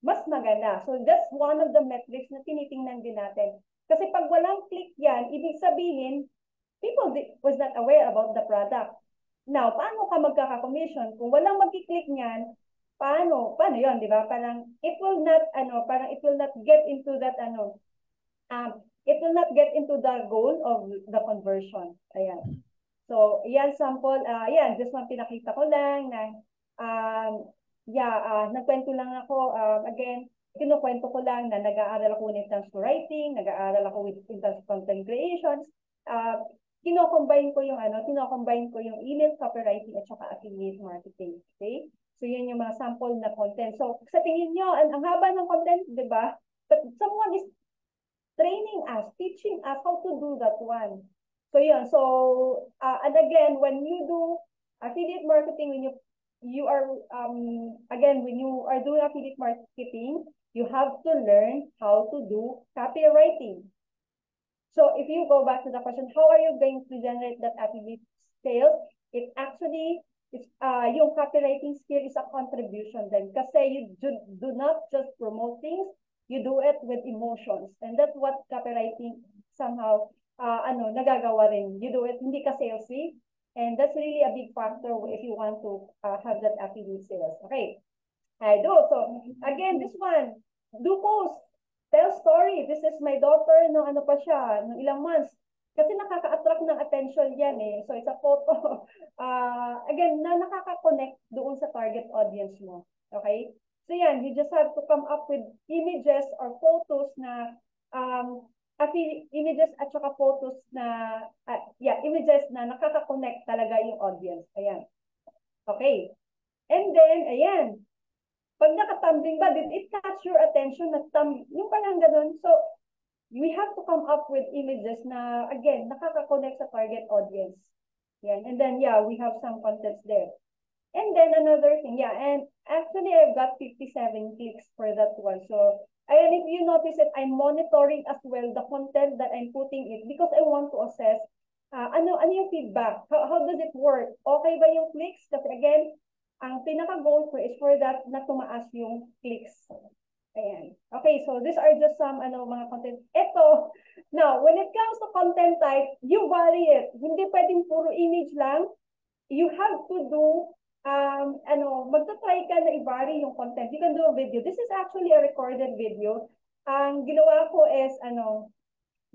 mas maganda. So, that's one of the metrics na tinitingnan din natin. Kasi pag walang click yan, ibig sabihin, people was not aware about the product. Now, paano ka magkaka-commission? Kung walang magki-click niyan, paano yun, di ba? Parang, it will not get into that, it will not get into the goal of the conversion. Ayan. So, yan, sample, yan, just one pinakita ko lang na, nagkwento lang ako, again, kinukwento ko lang na nag-aaral ako with terms to writing, nag-aaral ako with terms content creations, kino-combine ko yung email copywriting at saka affiliate marketing. Okay? So yun yung mga sample na content. So sa tingin nyo, ang haba ng content, di ba? But someone is training us, teaching us how to do that one. So yun. So and again, when you do affiliate marketing, when you are doing affiliate marketing, you have to learn how to do copywriting. So if you go back to the question, how are you going to generate that affiliate sales? It actually, yung copywriting skill is a contribution then. Kasi you do not just promote things, you do it with emotions. And that's what copywriting somehow, nagagawa rin. You do it, hindi ka salesy. And that's really a big factor if you want to have that affiliate sales. Okay. I do. So, again, this one, do post, tell story. This is my daughter, no, ano pa siya, no, ilang months. Kasi nakaka-attract ng attention yan eh. So, it's a photo. Again, nakaka-connect doon sa target audience mo. Okay? So, yan, you just have to come up with images or photos na, images at saka photos na, images na nakaka-connect talaga yung audience. Ayan. Okay. And then, ayan. Pag nakatumbling ba, did it catch your attention na yung parang ganun? So, we have to come up with images na, again, nakaka-connect sa target audience. Yan. And then, we have some contents there. And then, another thing, and actually, I've got 57 clicks for that one. So, and if you notice it, I'm monitoring as well the content that I'm putting it because I want to assess ano yung feedback. How does it work? Okay ba yung clicks? Kasi again, ang pinaka-goal ko is for that na tumaas yung clicks. Ayan. Okay, so these are just some mga content. Ito, now, when it comes to content type, you vary it. Hindi pwedeng puro image lang. You have to do, magta-try ka na i-vary yung content. You can do a video. This is actually a recorded video. Ang ginawa ko is,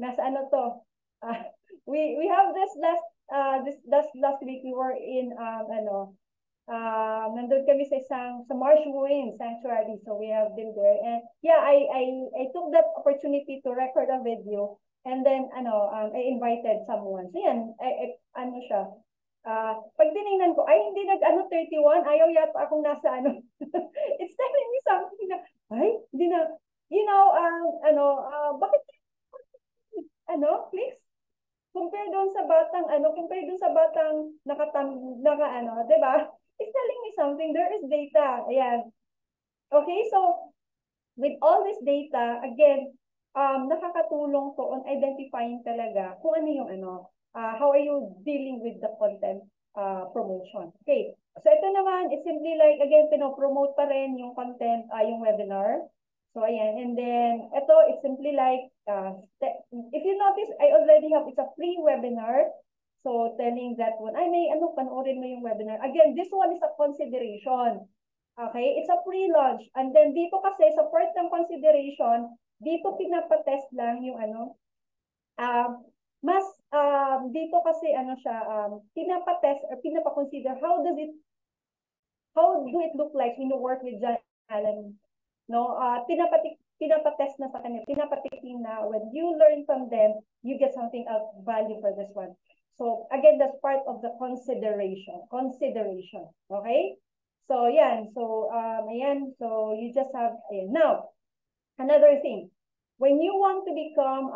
nasa we have this last week we were in, nandun kami sa Marsh Wind Sanctuary, so we have been there, and I took that opportunity to record a video, and then I invited someone. So yan, pag tinignan ko, ay hindi 31, ayaw yata akong nasa it's telling me something na, ay, hindi na, bakit please? Compare doon sa batang diba? It's telling me something. There is data. Ayan. Okay, so with all this data, again, nakakatulong to on identifying talaga kung ano yung how are you dealing with the content promotion. Okay, so ito naman, it's simply like, again, pinopromote pa rin yung content, yung webinar. So, ayan. And then, ito, it's simply like, if you notice, I already have, it's a free webinar. So, telling that one, ay, may panoorin mo yung webinar. Again, this one is a consideration. Okay? It's a pre-launch. And then, dito kasi, sa part ng consideration, dito pinapatest lang yung dito kasi, pinapatest or pinapakonsider, how do it look like when you work with John Allen? No? Pinapatest na sa kanila. Pinapatikin na when you learn from them, you get something of value for this one. So, again, that's part of the consideration. Okay? So, yan. So, ayan. So, you just have, ayan. Now, another thing. When you want to become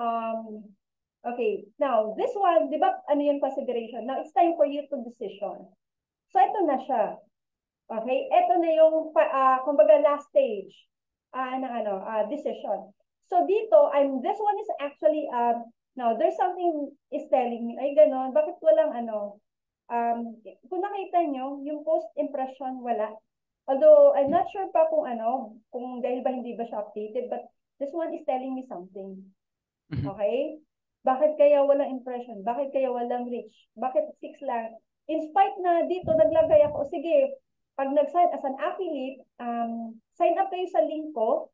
Okay, now, this one, di ba, ano yung consideration? Now, it's time for you to decision. So, ito na siya. Okay, ito na yung, kumbaga, last stage ng decision. So, dito, this one is actually, now, there's something is telling me, ay, ganon, bakit walang, kung nakita nyo, yung post impression, wala. Although, I'm not sure pa kung dahil ba hindi ba siya updated, but this one is telling me something. Okay? Bakit kaya walang impression? Bakit kaya walang reach? Bakit 6 lang? In spite na dito, naglagay ako, sige, pag nag-sign as an affiliate, sign up kayo sa link ko,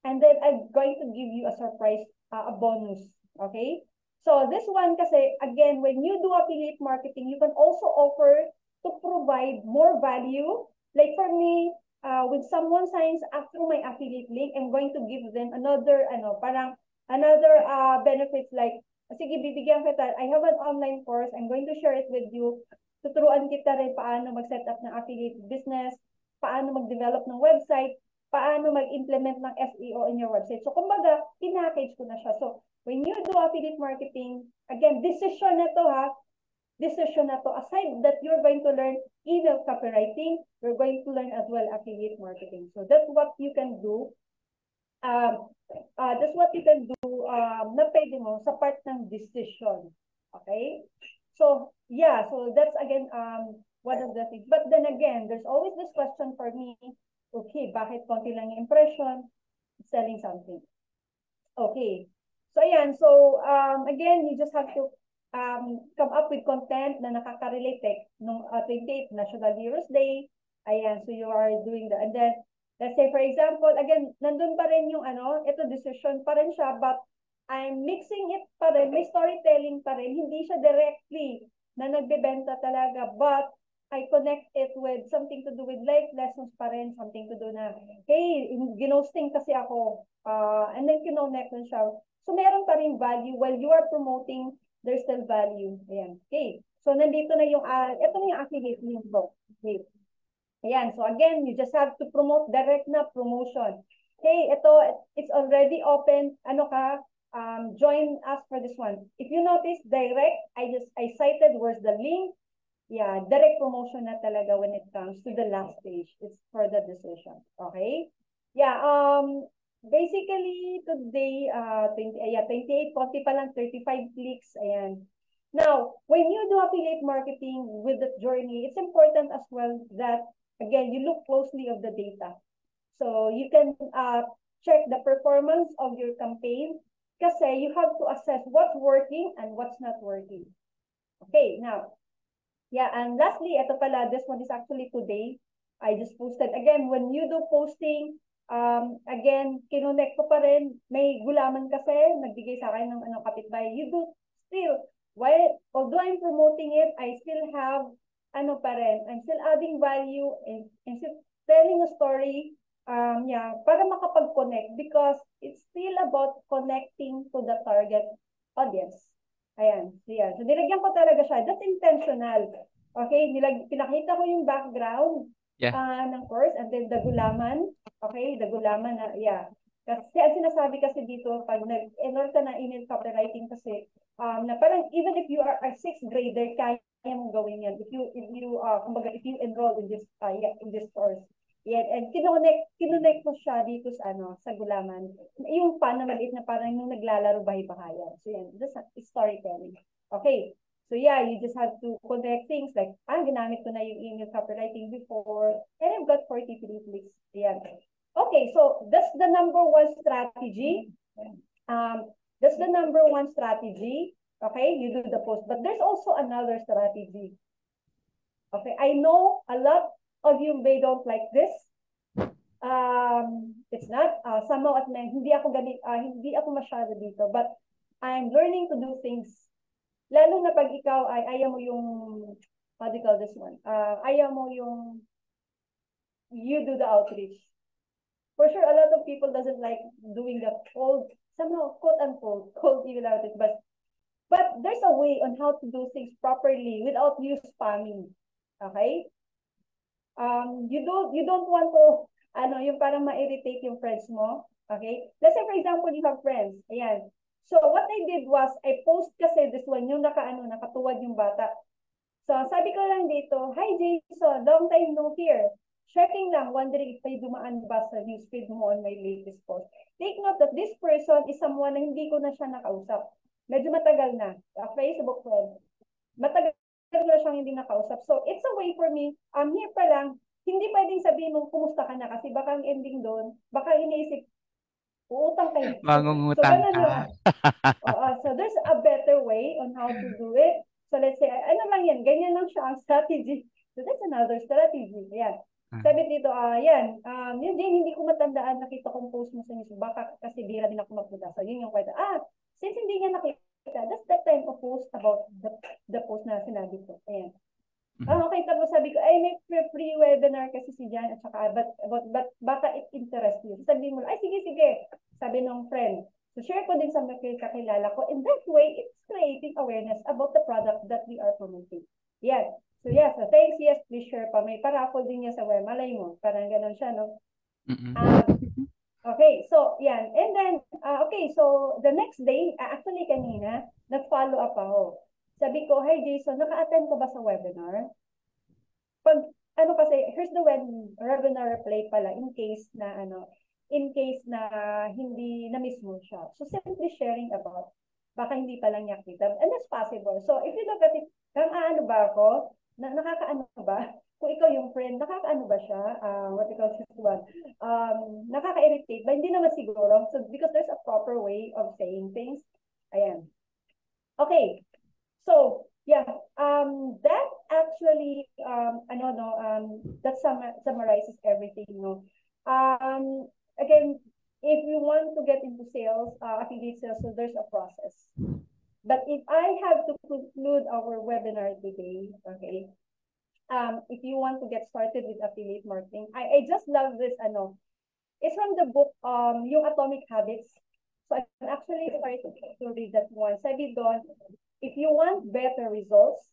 and then I'm going to give you a surprise, a bonus. Okay? So, this one kasi, again, when you do affiliate marketing, you can also offer to provide more value. Like for me, when someone signs up through my affiliate link, I'm going to give them another, another benefits like, sige, bibigyan kita, I have an online course, I'm going to share it with you. Tuturuan kita rin paano mag-set up ng affiliate business, paano mag-develop ng website, paano mag-implement ng SEO in your website. So, kumbaga, in-package ko na siya. So, when you do affiliate marketing, again, decision na to ha, decision na to. Aside that you're going to learn email copywriting, you're going to learn as well affiliate marketing. So, that's what you can do. That's what you can do na pwede mo sa part ng decision. Okay? So, yeah. So, that's again one of the things. But then again, there's always this question for me, okay, bakit konti lang yung impression? Selling something. Okay. So, ayan. So, again, you just have to come up with content na nakaka-relate nung 28th National Heroes Day. Ayan. So, you are doing that. And then, let's say, for example, again, nandun pa rin yung ito decision pa rin siya, but I'm mixing it pa rin, may storytelling pa rin, hindi siya directly na nagbebenta talaga, but I connect it with something to do with life lessons pa rin, something to do na, hey, ginosting kasi ako, and then kinonect na siya. So, meron pa rin value. While you are promoting, there's still value. Ayan. Okay. So, nandito na yung, ito na yung affiliate link ko. Okay. Ayan. So, again, you just have to promote direct na promotion. Hey, it's already open. Join us for this one. If you notice, direct, I cited where's the link. Yeah, direct promotion na talaga when it comes to the last stage. It's for the decision. Okay? Yeah, basically, today, 28, konti pa lang, 35 clicks. Ayan. Now, when you do affiliate marketing with the journey, it's important as well that, again, you look closely of the data. So, you can check the performance of your campaign kasi you have to assess what's working and what's not working. Okay, now, yeah, and lastly, ito pala, this one is actually today. I just posted. Again, when you do posting, again, kinonect ko pa rin. May gulaman kasi, nagbigay sa akin ng kapitbahay. You do still, although I'm promoting it, I still have, pa rin, I'm still adding value and still telling a story, para makapag-connect because it's still about connecting to the target audience. Ayan. So, nilagyan ko talaga siya. That's intentional. Okay? Pinakita ko yung background ng course and then the gulaman. Okay? The gulaman na, Kasi ang sinasabi kasi dito, pag nag-enroll ka na email copywriting kasi, na parang even if you are a 6th grader, kaya mong gawin yan. If you enroll in this course. Yeah, and kinonect ko siya dito sa gulaman. Yung na maliit na parang yung naglalaro bahay-bahayan. So yan, this is storytelling. Okay. So yeah, you just have to connect things like, ginamit ko na yung email copywriting before, and I've got 43 clicks. Yeah. Okay, so that's the number one strategy. That's the number one strategy. Okay, you do the post. But there's also another strategy. Okay, I know a lot of you may don't like this. It's not somehow hindi ako masyado dito, but I'm learning to do things. Lalo na pag ikaw ay ayaw mo yung what do you call this one? Ayaw mo yung you do the outreach. For sure, a lot of people doesn't like doing the somehow quote unquote cold email outreach, but there's a way on how to do things properly without you spamming. Okay? You don't want to, yung parang ma-irritate yung friends mo. Okay? Let's say, for example, you have friends. Ayan. So what I did was, I post kasi this one, yung nakatuwad yung bata. So sabi ko lang dito, "Hi Jason, long time no hear. Checking lang, wondering if may dumaan ba sa newsfeed mo on my latest post. Take note that this person is someone na hindi ko na siya nakausap. Medyo matagal na, Facebook friend. Matagal na siyang hindi nakausap. So it's a way for me, here pa lang, hindi pwedeng sabihin mong kumusta ka na kasi baka ang ending doon, baka iniisip, uutang kayo. Mangungutang So, ka. so there's a better way on how to do it. So let's say, ano lang yan, ganyan lang siya ang strategy. So that's another strategy. Yan. Sabi dito, yan, yun din, hindi ko matandaan, nakita kong post mo sa news, baka kasi bira din ako magpunta. So yun yung kwento. Since hindi niya nakita, that's the time of post about the post na sinabi ko. Ayan. Okay, tapos sabi ko, ay, may free webinar kasi si Jan, at saka, but baka it interest you. Sabi mo, ay, sige, sabi ng friend. So share ko din sa mga kakilala ko. In that way, it's creating awareness about the product that we are promoting. Yan. So yeah, so thanks, yes, please share pa. May paraffle din niya sa web. Malay mo, parang ganun siya, no? Okay, so yan. And then, okay, so the next day, actually kanina, nag-follow up ako. Sabi ko, "Hi Jason, naka-attend ka ba sa webinar?" Pag, kasi, here's the webinar replay pala in case na, hindi na-miss mo siya. So simply sharing about, baka hindi pa lang niya kita. And that's possible. So if you look at it, ba ako? Nakakaano ba? Kung ikaw yung friend, nakakaano ba siya? What we call this one? Nakaka-irritate ba? Hindi naman siguro. So, because there's a proper way of saying things. Ayan. Okay. So, yeah. That actually, that summarizes everything, no? Again, if you want to get into sales, affiliate sales, so there's a process. But if I have to conclude our webinar today, okay, if you want to get started with affiliate marketing, I just love this, it's from the book, yung Atomic Habits. So I'm actually sorry to read that one. Sabi doon, if you want better results,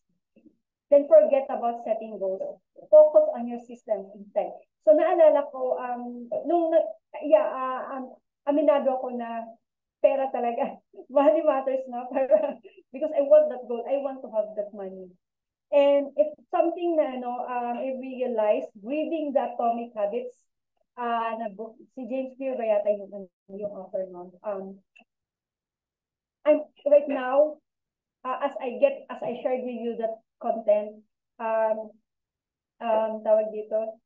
then forget about setting goals. Focus on your systems instead. So naalala ko, aminado ako na pera talaga. Money matters, no? Because I want that goal. I want to have that money. And it's something na, I realized reading the Atomic Habits na book, si James Clear ba yata yung author nun. I'm right now, as I shared with you that content, tawag dito,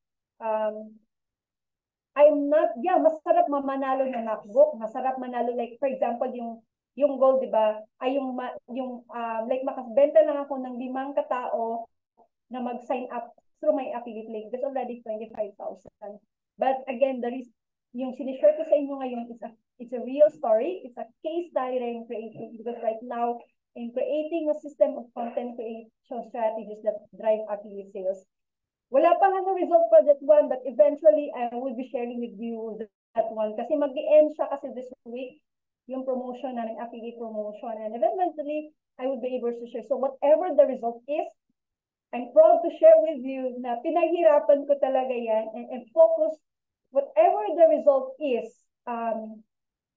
I'm not, masarap manalo ng MacBook, masarap manalo, like, for example, yung goal, di ba, ay like, makabenta lang ako ng 5 katao na mag-sign up through my affiliate link. That's already 25,000. But again, yung sinishare ko sa inyo ngayon, it's a real story. It's a case study that I'm creating because right now, I'm creating a system of content creation strategies that drive affiliate sales. Wala pa nga result for that one, but eventually I will be sharing with you that one. Kasi mag-end siya kasi this week, yung promotion na affiliate promotion. And eventually, I will be able to share. So whatever the result is, I'm proud to share with you na pinaghirapan ko talaga yan and focus, whatever the result is,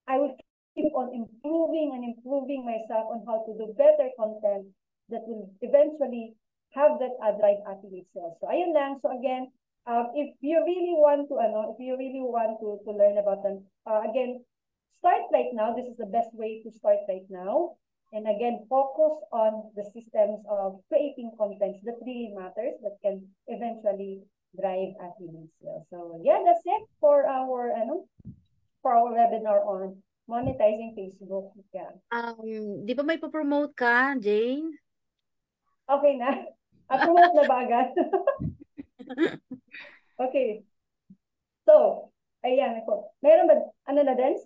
I will keep on improving and improving myself on how to do better content that will eventually have that drive affiliate sales. So ayun lang. So again, if you really want to learn about them, again, start right now. This is the best way to start right now. And again, focus on the systems of creating contents that really matters, that can eventually drive affiliate sales. So yeah, that's it for our webinar on monetizing Facebook. Yeah. Di ba may pa-promote ka, Jane? Okay na. Promote na ba agad? Okay. So, ayan ako. Meron ba, na dance?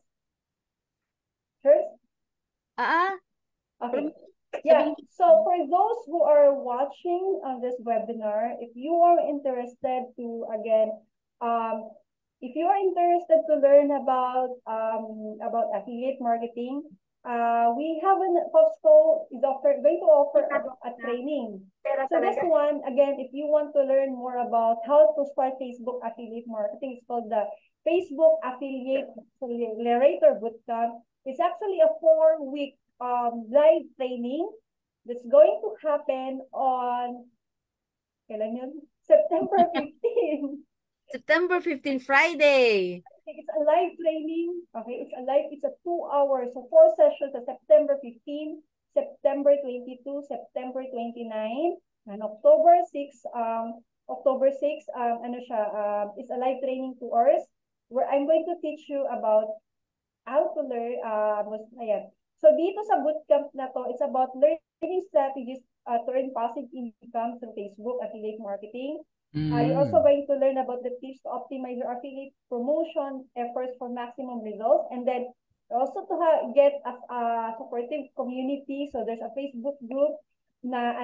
First? Okay. Yeah. So, for those who are watching on this webinar, if you are interested to, again, if you are interested to learn about affiliate marketing, we have Popsco is going to offer a training. So this one, again, if you want to learn more about how to start Facebook affiliate marketing, it's called the Facebook Affiliate Accelerator Bootcamp. It's actually a 4-week live training that's going to happen on kailan yun? September 15. September 15, Friday. It's a live training. Okay, it's a 2 hours. So 4 sessions sa September 15, September 22, September 29, and October 6, it's a live training 2 hours where I'm going to teach you about how to learn, ayan. So dito sa bootcamp na to, it's about learning strategies to earn passive income through Facebook affiliate marketing. You're also going to learn about the tips to optimize your affiliate promotion efforts for maximum results. And then also to get a supportive community. So there's a Facebook group na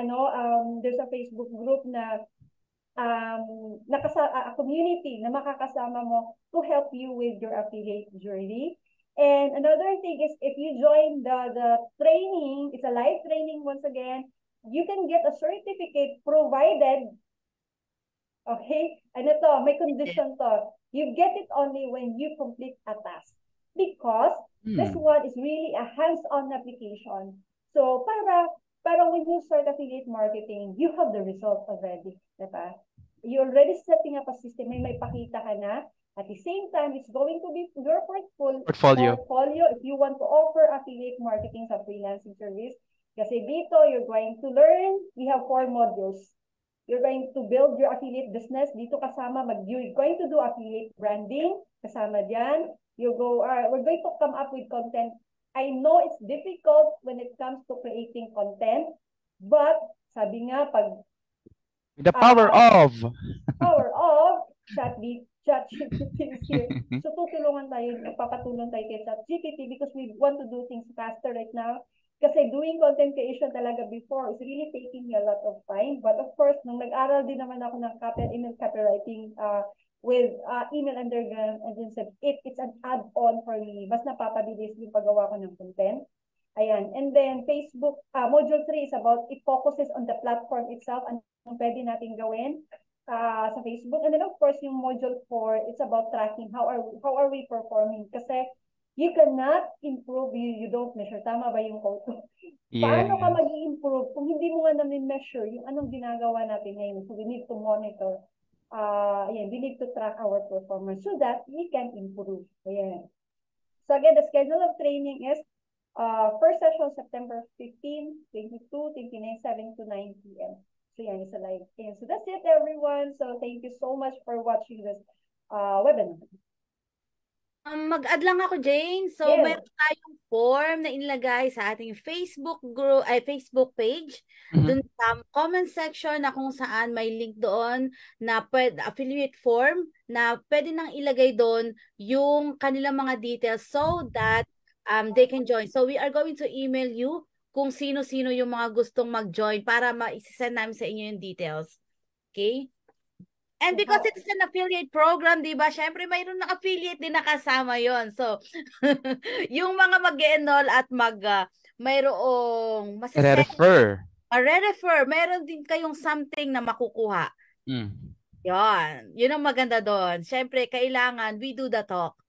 a community na makakasama mo to help you with your affiliate journey. And another thing is if you join the training, it's a live training once again, you can get a certificate provided. Okay? And ito, may condition to. You get it only when you complete a task. Because this one is really a hands-on application. So, para when you start affiliate marketing, you have the result already. Diba? You're already setting up a system. May pakita ka na. At the same time, it's going to be your portfolio if you want to offer affiliate marketing sa freelancing service. Kasi dito, you're going to learn. We have 4 modules. You're going to build your affiliate business. Dito kasama, you're going to do affiliate branding. Kasama dyan. We're going to come up with content. I know it's difficult when it comes to creating content. But, sabi nga, the power of ChatGPT is here. So, papatulong tayo kay ChatGPT because we want to do things faster right now. Kasi doing content creation talaga before is really taking me a lot of time. But of course, nung nag-aral din naman ako ng email copywriting with email underground, and then said, it's an add-on for me. Mas napapabilis yung paggawa ko ng content. Ayan. And then Facebook, Module 3 is about, it focuses on the platform itself and pwede natin gawin sa Facebook. And then of course, yung Module 4, it's about tracking. How are we performing? Kasi you cannot improve, you don't measure. Tama ba yung quote ko? Paano ka mag-i-improve kung hindi mo nga na-measure yung anong ginagawa natin ngayon? So we need to monitor. We need to track our performance so that we can improve. Ayan. So again, the schedule of training is first session September 15, 22, 29, 7 to 9 p.m. So yan, it's a live. And so that's it, everyone. So thank you so much for watching this webinar. Mag-add lang ako, Jane. So, meron tayong form na inilagay sa ating Facebook group, Facebook page. Doon sa comment section na kung saan may link doon na affiliate form na pwede nang ilagay doon yung kanilang mga details so that they can join. So, we are going to email you kung sino-sino yung mga gustong mag-join para ma-send namin sa inyo yung details. Okay? And because it's an affiliate program, di ba? Syempre, mayroon ng affiliate din nakasama yon. So, yung mga mag-enroll at mayroong refer. Meron din kayong something na makukuha. Yon. Yun ang maganda doon. Syempre, kailangan we do the talk.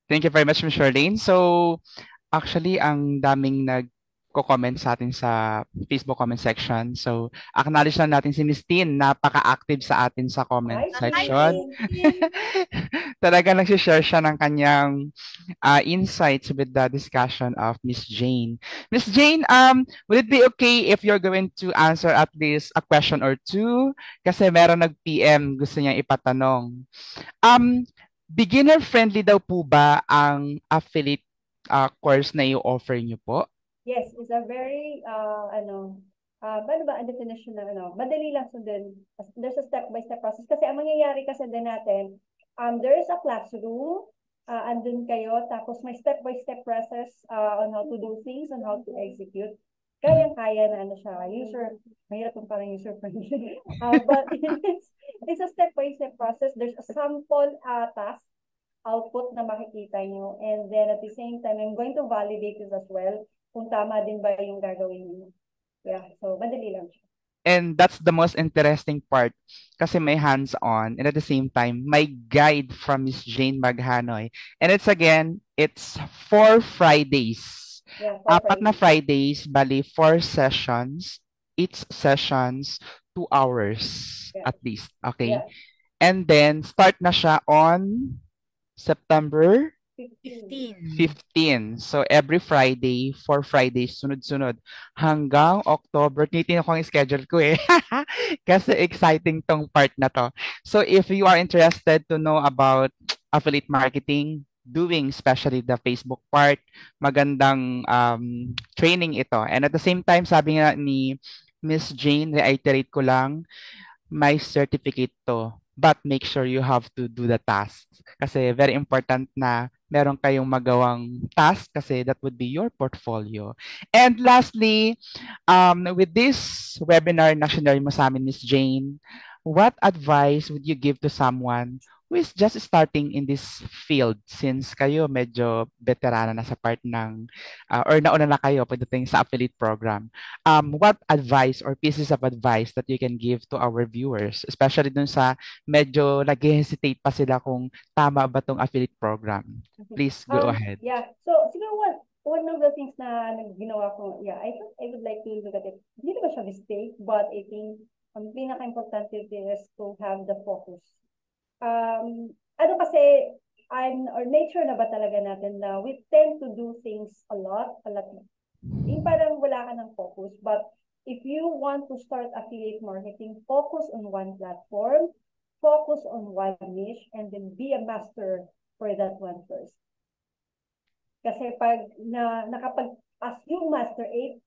Thank you very much, Ms. Charlene. So, actually, ang daming nagko-comment sa atin sa Facebook comment section. So, acknowledge lang natin si Ms. Tin. Napaka-active sa atin sa comment section. Talaga nag-share siya ng kanyang insights with the discussion of Ms. Jane. Ms. Jane, would it be okay if you're going to answer at least a question or two? Kasi meron nag-PM, gusto niya ipatanong. Beginner-friendly daw po ba ang affiliate course na i-offer niyo po? Yes, it's a very, paano ba ang definition na, madali lang sundin. There's a step-by-step process. Kasi ang mangyayari kasi din natin, there is a classroom, andun kayo, tapos may step-by-step process on how to do things, on how to execute. Kayang-kaya na user, mahirap yung parang user-friendly. But it's a step-by-step process. There's a sample task output na makikita nyo. And then at the same time, I'm going to validate this as well kung tama din ba yung gagawin niyo. Yeah, so madali lang siya. And that's the most interesting part kasi may hands-on and at the same time, may guide from Miss Jane Maghanoy. And it's 4 Fridays. Yeah, 4 Fridays, bali 4 sessions. Each sessions, 2 hours at least. Okay? Yeah. And then, start na siya on September 15. So, every Friday, 4 Fridays, sunod-sunod. Hanggang October. Tinitingnan ko ang schedule ko eh. Kasi exciting tong part na to. So, if you are interested to know about affiliate marketing, doing especially the Facebook part, magandang training ito. And at the same time, sabi nga ni Miss Jane, reiterate ko lang, may certificate to. But make sure you have to do the task. Kasi very important na meron kayong magawang task kasi that would be your portfolio. And lastly, with this webinar na sinare mo sa amin, Miss Jane, what advice would you give to someone who is just starting in this field since kayo medyo veterana na sa part ng, or nauna na kayo pagdating sa affiliate program? What advice or pieces of advice that you can give to our viewers, especially dun sa medyo nag-hesitate pa sila kung tama ba tong affiliate program? Please go ahead. Yeah, so siguro one of the things na ginawa ko, I thought I would like to look at it. Hindi naman siya mistake, but I think ang pinaka-importante is to have the focus. Ano kasi, or nature na ba talaga natin na we tend to do things a lot. Yung parang wala ka ng focus. But if you want to start affiliate marketing, focus on one platform, focus on one niche, and then be a master for that one first. Kasi as you master it,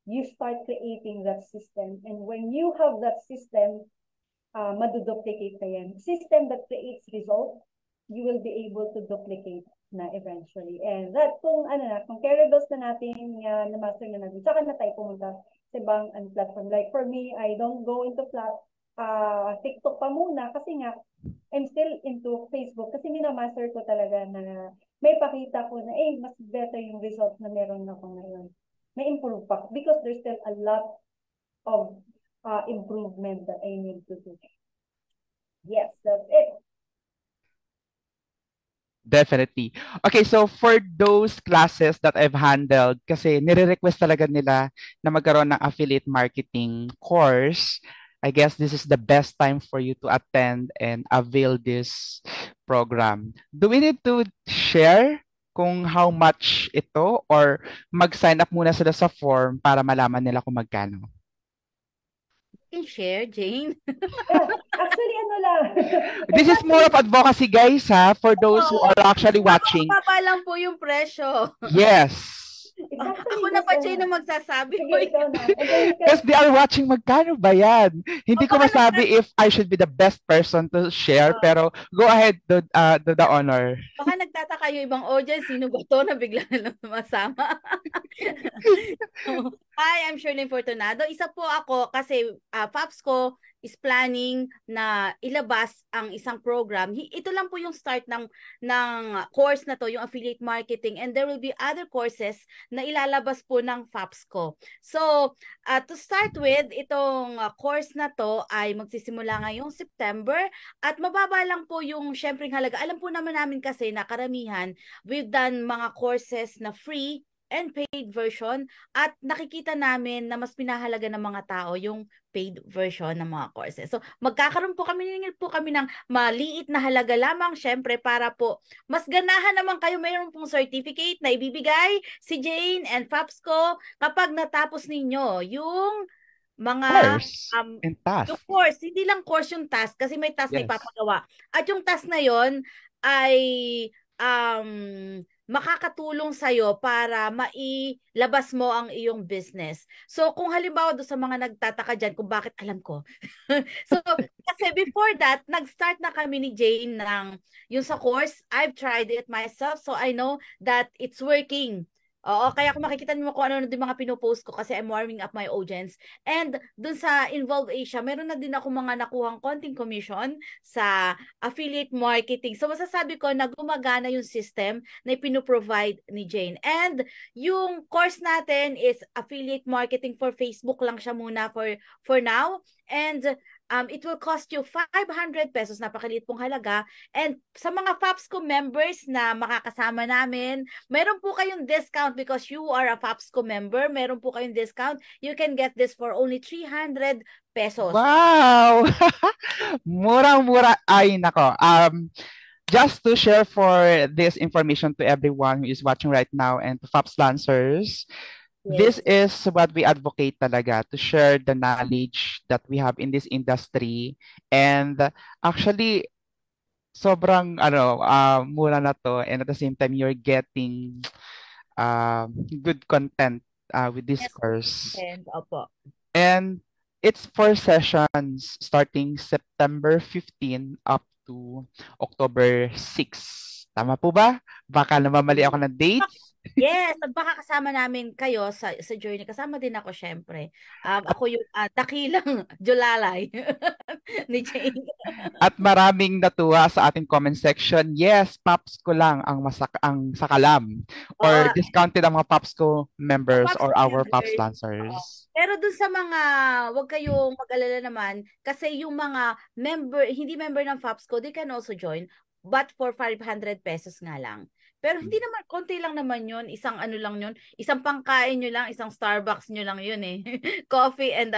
you start creating that system. And when you have that system, maduduplicate na yan. System that creates result, you will be able to duplicate na eventually. And that, kung comparables na natin, na-master na natin, saka na tayo pumunta sa ibang platform. Like for me, I don't go into TikTok pa muna kasi nga, I'm still into Facebook kasi minamaster ko talaga na may pakita ko na, mas better yung result na meron ako ngayon. May improve pa because there's still a lot of improvement that I need to do. Yes, that's it. Definitely. Okay, so for those classes that I've handled, kasi nire-request talaga nila na magkaroon ng affiliate marketing course, I guess this is the best time for you to attend and avail this program. Do we need to share kung how much ito or mag-sign up muna sila sa form para malaman nila kung magkano? Can share, Jane? Actually, lang. This is more of advocacy, guys, ha? For those who are actually watching. Mababa lang po yung presyo. Yes. Ako na pa, Jane, na magsasabi. Because they are watching, magkano ba yan? Hindi ko masabi if I should be the best person to share, pero go ahead, do the honor. Baka nagtataka yung ibang audience, sino ba to na bigla na masama? Hi, I'm Shirley Fortunado. Isa po ako kasi FAPSCO is planning na ilabas ang isang program. Ito lang po yung start ng course na to, yung affiliate marketing, and there will be other courses na ilalabas po ng FAPSCO. So, to start with, itong course na to ay magsisimula ngayong September at mababa lang po yung syempreng halaga. Alam po namin kasi na karamihan, we've done mga courses na free and paid version at nakikita namin na mas pinahalaga ng mga tao yung paid version ng mga courses. So magkakaroon po kami ng maliit na halaga lamang syempre para po mas ganahan naman kayo, mayroon pong certificate na ibibigay si Jane and FAPSCO kapag natapos ninyo yung mga course and task. Yung course, hindi lang course yung task kasi may task na ipapagawa. At yung task na yon ay makakatulong sa'yo para mailabas mo ang iyong business. So, kung halimbawa doon sa mga nagtataka dyan kung bakit alam ko. So, kasi before that, nag-start na kami ni Jane ng yung sa course. I've tried it myself, so I know that it's working. Oo, kaya kung makikita niyo kung ano din mga pinopost ko kasi I'm warming up my audience. And dun sa Involve Asia, meron na din ako mga nakuhang konting commission sa affiliate marketing. So masasabi ko na gumagana yung system na ipinoprovide ni Jane. And yung course natin is affiliate marketing for Facebook lang siya muna for now. And it will cost you 500 pesos, napakaliit pong halaga. And sa mga FAPSCO members na makakasama namin, meron po kayong discount because you are a FAPSCO member. Meron po kayong discount. You can get this for only 300 pesos. Wow! Murang-mura. Ay, nako. Just to share for this information to everyone who is watching right now and to FAPS Lancers, this is what we advocate talaga, to share the knowledge that we have in this industry. And actually, sobrang mura na to, and at the same time you're getting good content with this course. And opo. And it's 4 sessions starting September 15 up to October 6. Tama po ba? Baka namamali ako ng dates. Yes, at baka kasama namin kayo sa journey. Kasama din ako, syempre. Ako yung dakilang Julalay ni Jane. At maraming natuwa sa ating comment section. Yes, Paps ko lang ang sakalam. Or discounted ang mga Paps ko members or our Paps Lancers. Pero dun sa mga, wag kayong mag-alala naman, kasi yung mga member, hindi member ng FAPSCO, they can also join, but for 500 pesos nga lang. Pero hindi naman, konti lang naman yun, isang ano lang yun, isang pangkain nyo lang, isang Starbucks nyo lang yun eh. Coffee and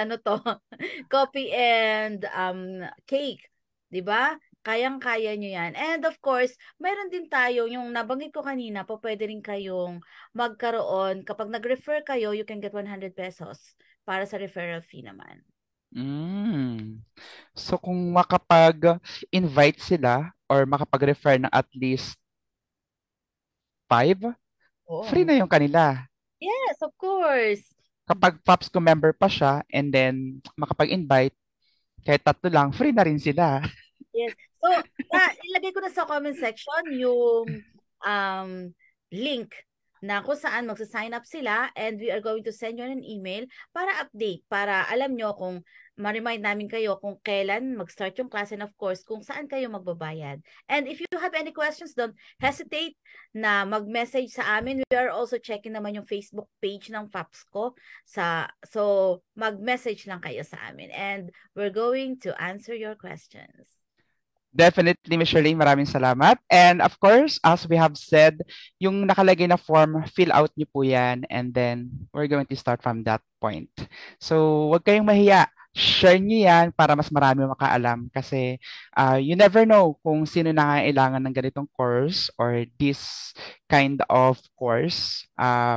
coffee and cake, di ba? Kayang-kaya nyo yan. And of course, mayroon din tayo, yung nabanggit ko kanina, pwede rin kayong magkaroon, kapag nag-refer kayo, you can get 100 pesos para sa referral fee naman. So kung makapag-invite sila or makapag-refer ng at least 5, free na yung kanila. Yes, of course. Kapag FAPSCO member pa siya and then makapag-invite, kahit 3 lang, free na rin sila. Yes. So, ilagay ko na sa comment section yung link na kung saan magsa-sign up sila, and we are going to send you an email para update, para alam nyo kung ma-remind namin kayo kung kailan mag-start yung class, and of course, kung saan kayo magbabayad. And if you have any questions, don't hesitate na mag-message sa amin. We are also checking naman yung Facebook page ng FAPSCO. So, mag-message lang kayo sa amin. And we're going to answer your questions. Definitely, Ms. Shirley, maraming salamat. And of course, as we have said, yung nakalagay na form, fill out niyo po yan, and then we're going to start from that point. So, huwag kayong mahiya. Share niyo yan para mas marami makaalam kasi you never know kung sino nangangailangan ng ganitong course or this kind of course.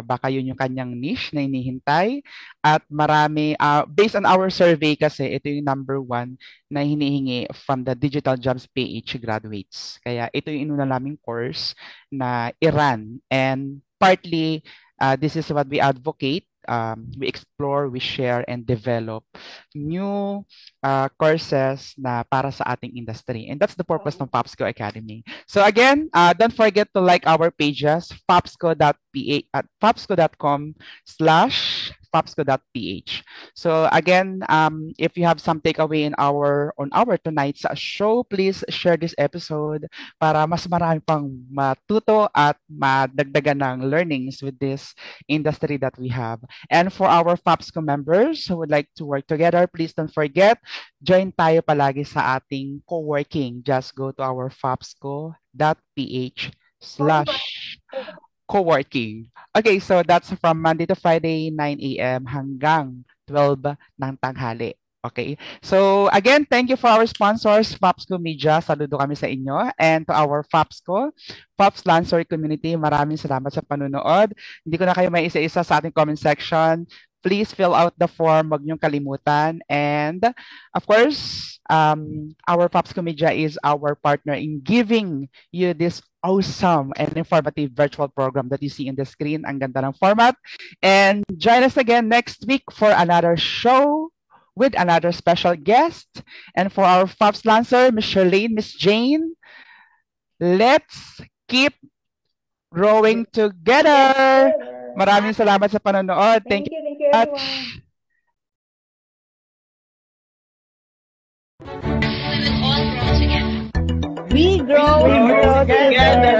Baka yun yung kanyang niche na hinihintay, at marami, based on our survey kasi, ito yung number 1 na hinihingi from the Digital Jobs PH graduates. Kaya ito yung inuna naming course na i-run, and partly this is what we advocate. We explore, we share, and develop new courses na para sa ating industry. And that's the purpose ng FAPSCO Academy. So again, don't forget to like our pages, fapsco.ph at fapsco.com/fapsco.ph. So again, if you have some takeaway on our tonight's show, please share this episode para mas marami pang matuto at madagdagan ng learnings with this industry that we have. And for our FAPSCO members who would like to work together, please don't forget, join tayo palagi sa ating co-working. Just go to our fapsco.ph/co-working. Okay, so that's from Monday to Friday, 9 a.m. hanggang 12 ng tanghali. Okay, so again, thank you for our sponsors, FAPSCO Media. Saludo kami sa inyo. And to our FAPSCO, FAPS Lancer community, maraming salamat sa panunood. Hindi ko na kayo may isa-isa sa ating comment section. Please fill out the form, wag niyong kalimutan. And of course, our FAPSCO Media is our partner in giving you this awesome and informative virtual program that you see in the screen. Ang ganda ng format. And join us again next week for another show with another special guest. And for our FAPS Lancer, Ms. Charlene, Ms. Jane, let's keep growing together. Maraming salamat sa panonood. Thank you Thank you everyone. We grow together.